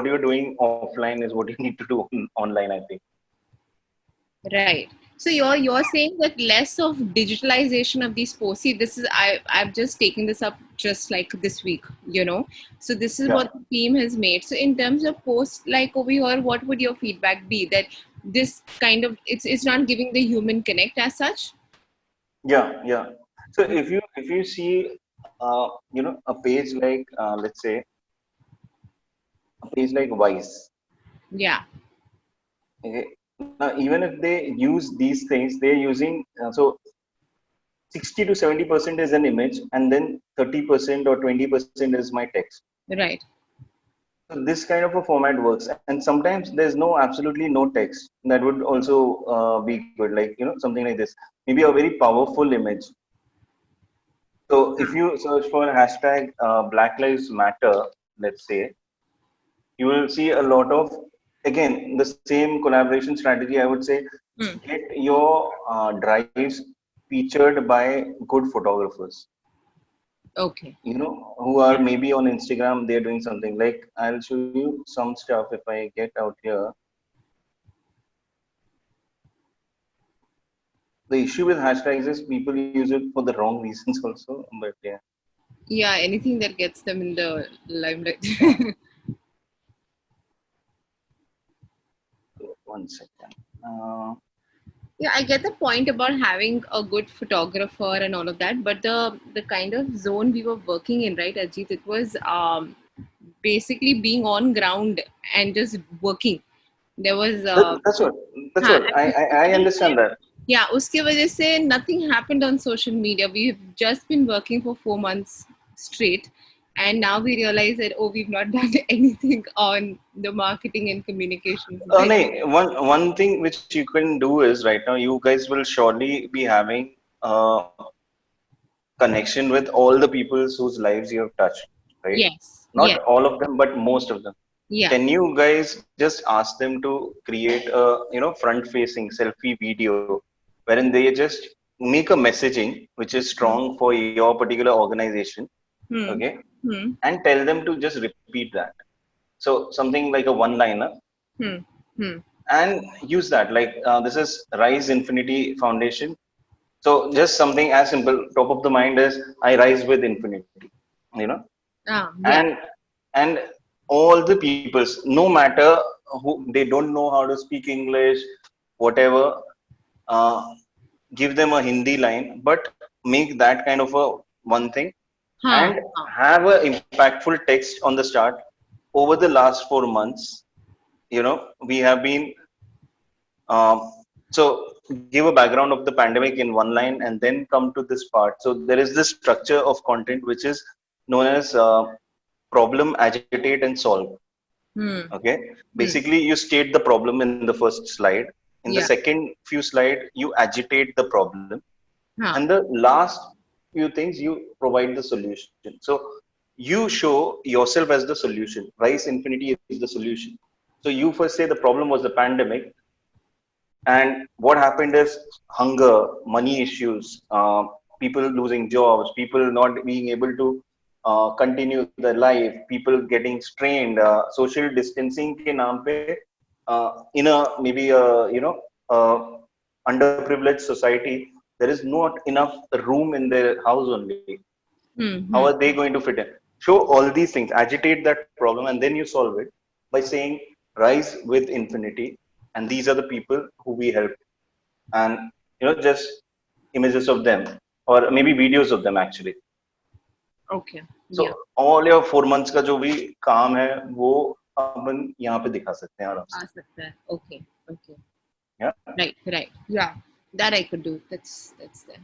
you're doing offline is what you need to do online, I think. Right. So you're saying that less of digitalization of these posts. See, this is I've just taken this up just like this week, you know. So this is Yeah, what the team has made. So in terms of posts like over here, what would your feedback be that this kind of it's not giving the human connect as such? yeah. So if you see a page like let's say a page like Vice. Yeah. Okay, now even if they use these things, they're using so 60 to 70% is an image, and then 30% or 20% is my text. Right. So this kind of a format works, and sometimes there's no absolutely no text. That would also be good, like something like this. Maybe a very powerful image. So if you search for hashtag Black Lives Matter, let's say, you will see a lot of, again, the same collaboration strategy. I would say Hmm. get your drives featured by good photographers, Okay. who are maybe on Instagram. They're doing something like, I'll show you some stuff if I get out here. The issue with hashtags is people use it for the wrong reasons also, but yeah. Yeah. Anything that gets them in the limelight. One second. uh, Yeah, I get the point about having a good photographer and all of that, but the kind of zone we were working in, right, Ajit, it was basically being on ground and just working. There was that's what that's हाँ, what I understand that. yeah, उसके वजह से nothing happened on social media. We've just been working for 4 months straight, and now we realize that we've not done anything on the marketing and communications. Right? No, one thing which you can do is right now you guys will surely be having uh, connection with all the people whose lives you have touched, right? Yes. Not Yes. all of them, but most of them. Yeah. Can you guys just ask them to create a front-facing selfie video wherein they just make a messaging which is Hmm. strong for your particular organization, Hmm. okay, Hmm. and tell them to just repeat that. So something like a one-liner, Hmm. Hmm. and use that. Like this is Rise Infinity Foundation. So just something as simple, top of the mind is I rise with infinity, you know, Ah, yeah. and all the peoples, no matter who, they don't know how to speak English, whatever. uh, give them a Hindi line, but make that kind of a one thing Huh. and have a impactful text on the start. Over the last 4 months, we have been um, so give a background of the pandemic in one line and then come to this part. So there is this structure of content which is known as problem, agitate, and solve. Hmm. Okay, Hmm. basically you state the problem in the first slide. In the Yeah. second few slide, you agitate the problem, and Huh. the last few things you provide the solution. So you show yourself as the solution. Rise Infinity is the solution. So you first say the problem was the pandemic, and what happened is hunger, money issues, people losing jobs, people not being able to continue their life, people getting strained, social distancing ke naam pe, in a maybe a uh, underprivileged society, there is not enough room in their house only. Hmm. How Hmm. are they going to fit in? Show all these things, agitate that problem, and then you solve it by saying rise with infinity, and these are the people who we help, and just images of them or maybe videos of them actually. Okay. So Yeah. all your 4 months का जो भी काम है वो अपन यहाँ पे दिखा सकते हैं आराम से. आ सकता है. Okay. Okay. Yeah, Right. Right. Yeah. That I could do. That's there.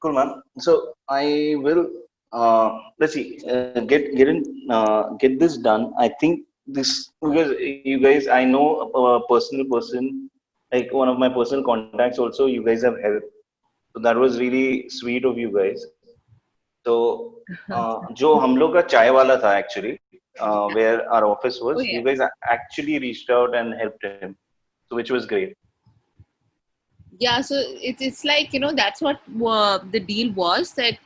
cool man. So I will let's see, get this done. I think this, because you guys, I know a personal person, like one of my personal contacts also, you guys have helped. So that was really sweet of you guys. तो जो हम लोग का चाय वाला था actually, where our office Oh was, you yeah. guys actually reached out and helped him, so which was great. Yeah, so it's like, that's what the deal was, that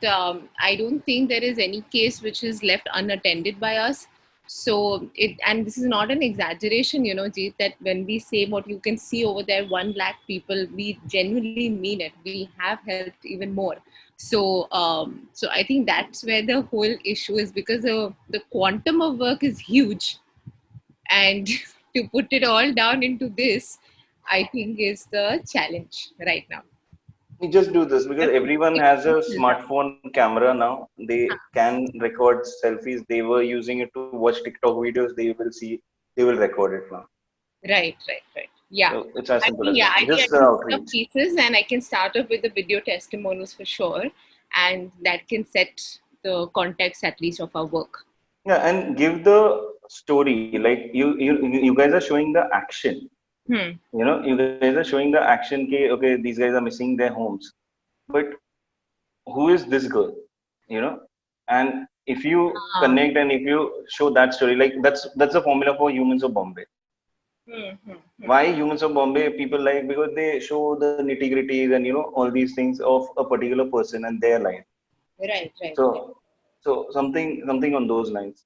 I don't think there is any case which is left unattended by us. So and this is not an exaggeration, Jeet, that when we say what you can see over there, 1 lakh people, we genuinely mean it. We have helped even more. So I think that's where the whole issue is, because the quantum of work is huge, and to put it all down into this, I think is the challenge right now. We just do this because Have to everyone pick has a pieces up. smartphone camera now. They can record selfies. They were using it to watch TikTok videos. They will see, they will record it now. Right. Yeah. So it's as I simple think, as yeah, that. I think I Just the can pick up outreach. pieces, and I can start off with the video testimonials for sure. And that can set the context at least of our work. Yeah, and give the story. Like you guys are showing the action. Hmm. You guys are showing the action. Okay, these guys are missing their homes, but who is this girl? you know and if you Ah. connect and if you show that story, like that's the formula for Humans of Bombay. Hmm. Why Humans of Bombay people like? Because they show the nitty gritties and all these things of a particular person and their life. Right. So something on those lines.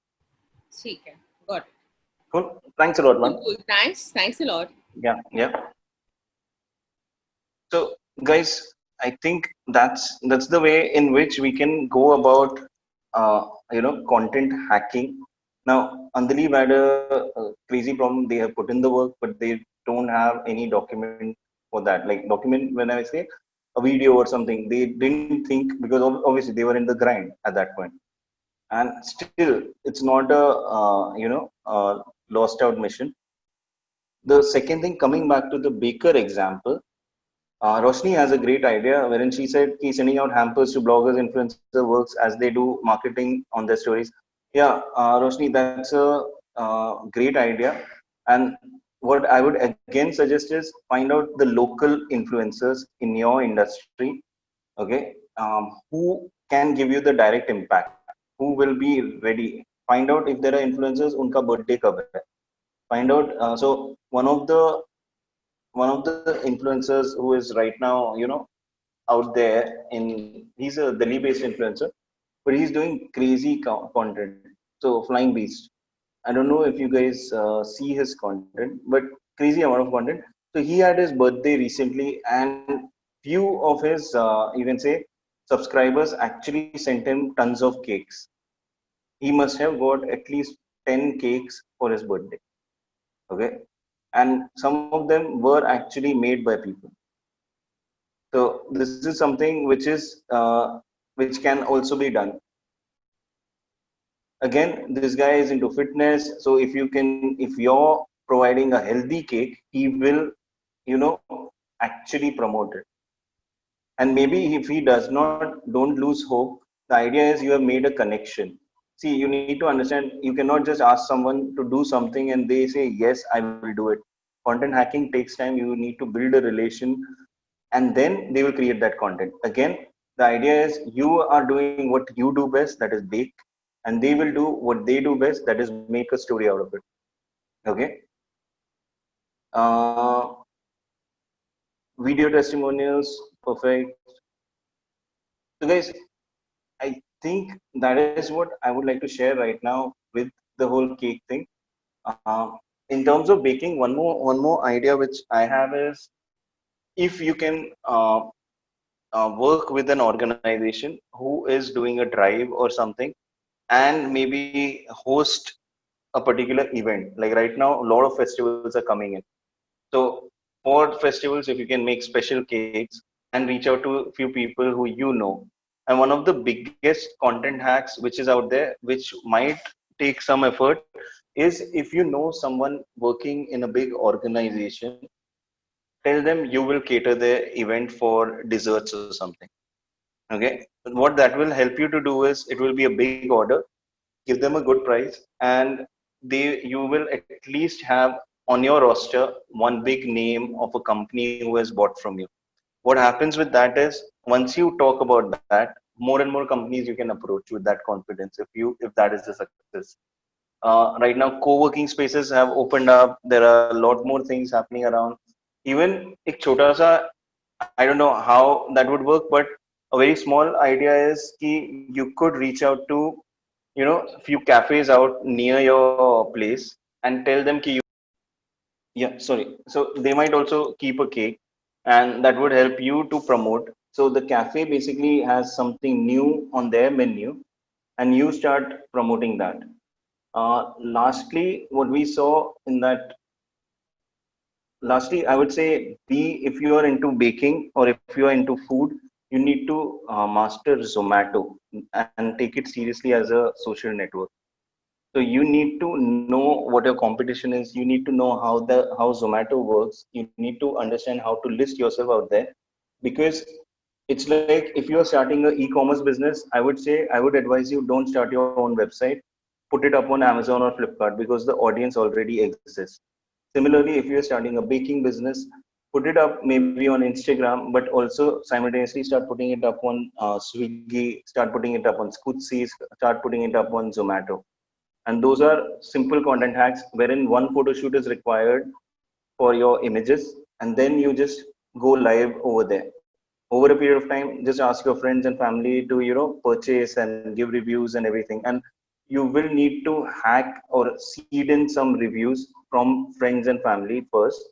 ठीक है. Got it. Cool, thanks a lot man. Cool. Thanks a lot. Yeah. So guys, I think that's the way in which we can go about content hacking. Now Andaleeb had a crazy problem. They have put in the work, but they don't have any document for that. Like document, when I say a video or something, they didn't think, because obviously they were in the grind at that point. And still it's not a lost out mission. The second thing, coming back to the baker example, Roshni has a great idea wherein she said he's sending out hampers to bloggers, influencer works as they do marketing on their stories. Yeah, Roshni, that's a great idea. And what I would again suggest is find out the local influencers in your industry, okay, who can give you the direct impact, who will be ready. Find out if there are influencers, unka birthday kab hai. Find out. So one of the influencers who is right now, out there he's a Delhi based influencer, but he's doing crazy content. So Flying Beast, I don't know if you guys see his content, but crazy amount of content. So he had his birthday recently, and few of his you can say subscribers actually sent him tons of cakes. He must have got at least 10 cakes for his birthday. Okay, and some of them were actually made by people. So this is something which can also be done. Again, this guy is into fitness, so if you're providing a healthy cake, he will, you know, actually promote it. And maybe if he does not, don't lose hope. The idea is you have made a connection. See, you need to understand, you cannot just ask someone to do something and they say, yes, I will do it. Content hacking takes time. You need to build a relation and then they will create that content. Again, the idea is you are doing what you do best, that is bake, and they will do what they do best, that is make a story out of it. Okay. Uh, Video testimonials, perfect. So, guys, I think that is what I would like to share right now with the whole cake thing. Uh, in terms of baking, one more idea which I have is if you can work with an organization who is doing a drive or something, and maybe host a particular event. Like right now, a lot of festivals are coming in. So for festivals, if you can make special cakes and reach out to a few people who you know, and one of the biggest content hacks which is out there, which might take some effort, is if you know someone working in a big organization, tell them you will cater their event for desserts or something. Okay, what that will help you to do is it will be a big order, give them a good price, and you will at least have on your roster one big name of a company who has bought from you. What happens with that is once you talk about that, more and more companies you can approach with that confidence if that is the success. Right now co-working spaces have opened up, there are a lot more things happening around. Even ek chota sa, I don't know how that would work, but a very small idea is ki you could reach out to, you know, few cafes out near your place and tell them ki yeah, sorry, so they might also keep a cake and that would help you to promote. So the cafe basically has something new on their menu and you start promoting that. Lastly, what we saw in that, lastly I would say, be if you are into baking or if you are into food, you need to master Zomato and take it seriously as a social network. So you need to know what your competition is. You need to know how Zomato works. You need to understand how to list yourself out there, because it's like if you are starting a e-commerce business, I would advise you don't start your own website. Put it up on Amazon or Flipkart because the audience already exists. Similarly, if you're starting a baking business, put it up maybe on Instagram, but also simultaneously start putting it up on Swiggy, start putting it up on Scootsie, start putting it up on Zomato. And those are simple content hacks wherein one photo shoot is required for your images, and then you just go live over there. Over a period of time, just ask your friends and family to, you know, purchase and give reviews and everything. And you will need to hack or seed in some reviews from friends and family first.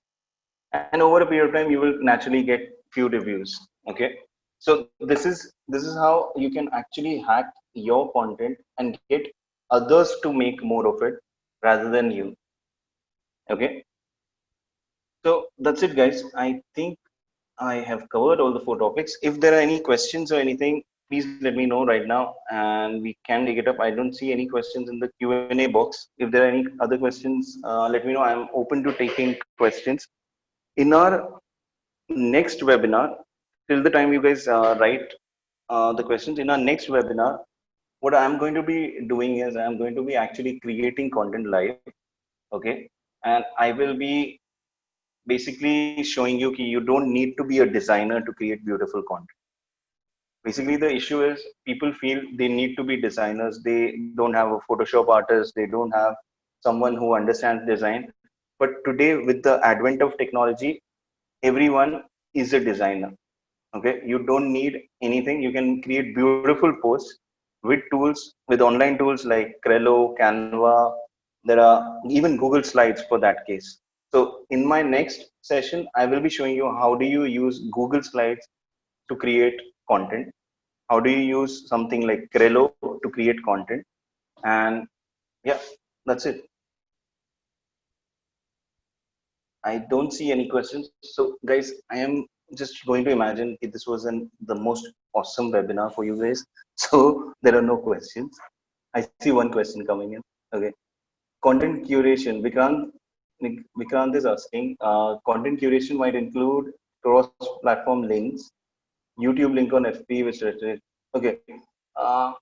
And over a period of time, you will naturally get few reviews. Okay. So this is how you can actually hack your content and get others to make more of it rather than you. Okay. So that's it, guys. I think I have covered all the four topics. If there are any questions or anything, please let me know right now and we can take it up. I don't see any questions in the Q&A box. If there are any other questions, let me know. I'm open to taking questions. In our next webinar, till the time you guys write the questions, in our next webinar, what I'm going to be doing is I'm going to be actually creating content live. Okay. And I will be basically showing you that you don't need to be a designer to create beautiful content. Basically the issue is people feel they need to be designers, they don't have a Photoshop artist, they don't have someone who understands design. But today with the advent of technology, everyone is a designer. Okay, you don't need anything, you can create beautiful posts with tools, with online tools like Trello, Canva. There are even Google Slides for that case. So in my next session I will be showing you how do you use Google Slides to create content, how do you use something like Trello to create content. And yeah, that's it. I don't see any questions. So guys, I am just going to imagine if this was the most awesome webinar for you guys. So there are no questions. I see one question coming in. Okay. Content curation. Vikrant is asking, content curation might include cross-platform links, YouTube link on FB, which okay. Uh,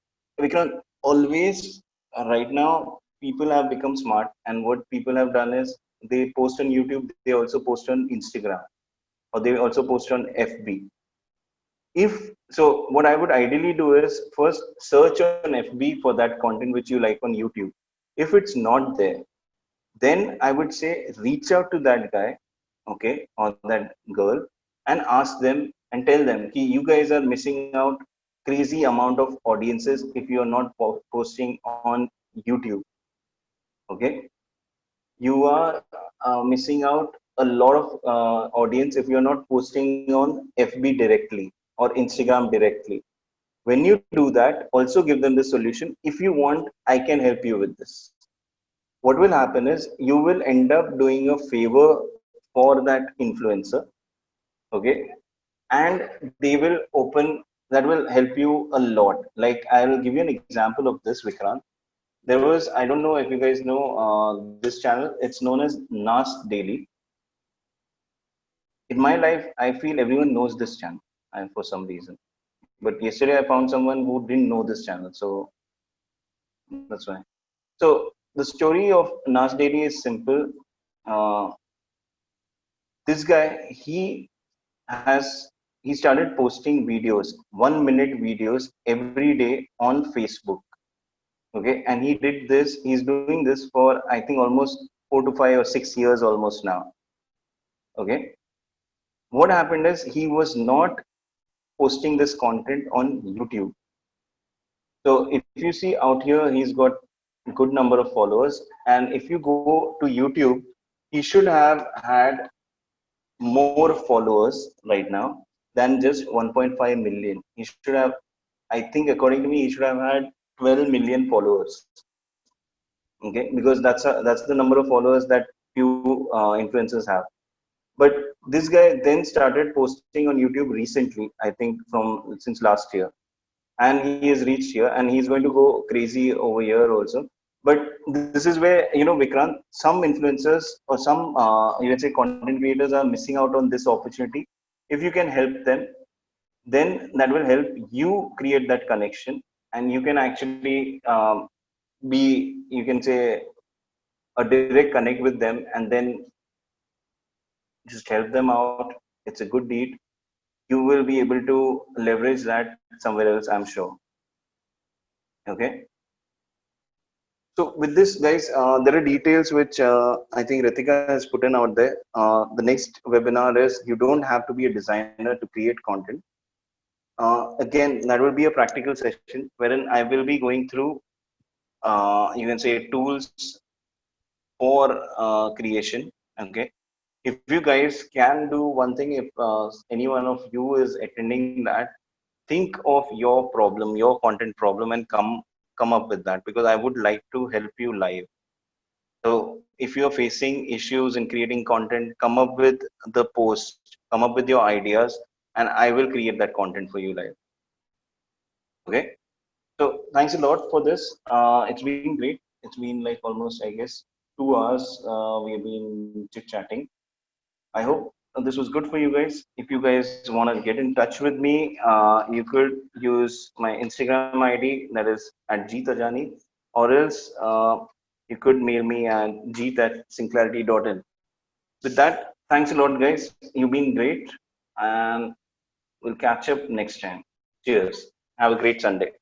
Vikrant, always right now, people have become smart, and what people have done is they post on YouTube, they also post on Instagram, or they also post on FB. If so, what I would ideally do is first search on FB for that content which you like on YouTube. If it's not there, then I would say reach out to that guy, okay, or that girl, and ask them and tell them, "Ki, you guys are missing out crazy amount of audiences if you are not posting on YouTube. Okay, you are missing out a lot of audience if you are not posting on FB directly or Instagram directly. When you do that, also give them the solution. If you want, I can help you with this. What will happen is you will end up doing a favor for that influencer, okay, and they will open, that will help you a lot. Like, I'll give you an example of this, Vikrant. There was, I don't know if you guys know this channel, it's known as Nas Daily. In my life, I feel everyone knows this channel, and for some reason, but yesterday I found someone who didn't know this channel, so that's why. So the story of Nas Daily is simple. uh, this guy, has he started posting videos, 1 minute videos every day on Facebook. Okay, and he's doing this for, I think, almost 4 to 5 or 6 years almost now. Okay, what happened is he was not posting this content on YouTube. So if you see out here, he's got a good number of followers, and if you go to YouTube, he should have had more followers right now than just 1.5 million. He should have, I think, according to me, he should have had 12 million followers. Okay, because that's the number of followers that few influencers have. But this guy then started posting on YouTube recently, I think from since last year, and he has reached here, and he's going to go crazy over here also. But this is where, Vikrant, some influencers or some you can say content creators are missing out on this opportunity. If you can help them, then that will help you create that connection, and you can actually be, you can say, a direct connect with them, and then just help them out. It's a good deed. You will be able to leverage that somewhere else, I'm sure. Okay. So with this, guys, there are details which I think Ritika has put in out there. The next webinar is, you don't have to be a designer to create content. Again, that will be a practical session wherein I will be going through, you can say, tools for creation. Okay. If you guys can do one thing, if any one of you is attending that, think of your problem, your content problem, and come up with that, because I would like to help you live. So if you're facing issues in creating content, come up with the post, come up with your ideas, and I will create that content for you live. Okay. So thanks a lot for this. It's been great. It's been like almost, I guess, 2 hours. We've been chit chatting. I hope this was good for you guys. If you guys want to get in touch with me, you could use my Instagram ID, that is at Jeetajani, or else you could mail me at jeet@synclarity.in. With that, thanks a lot, guys. You've been great, and we'll catch up next time. Cheers. Have a great Sunday.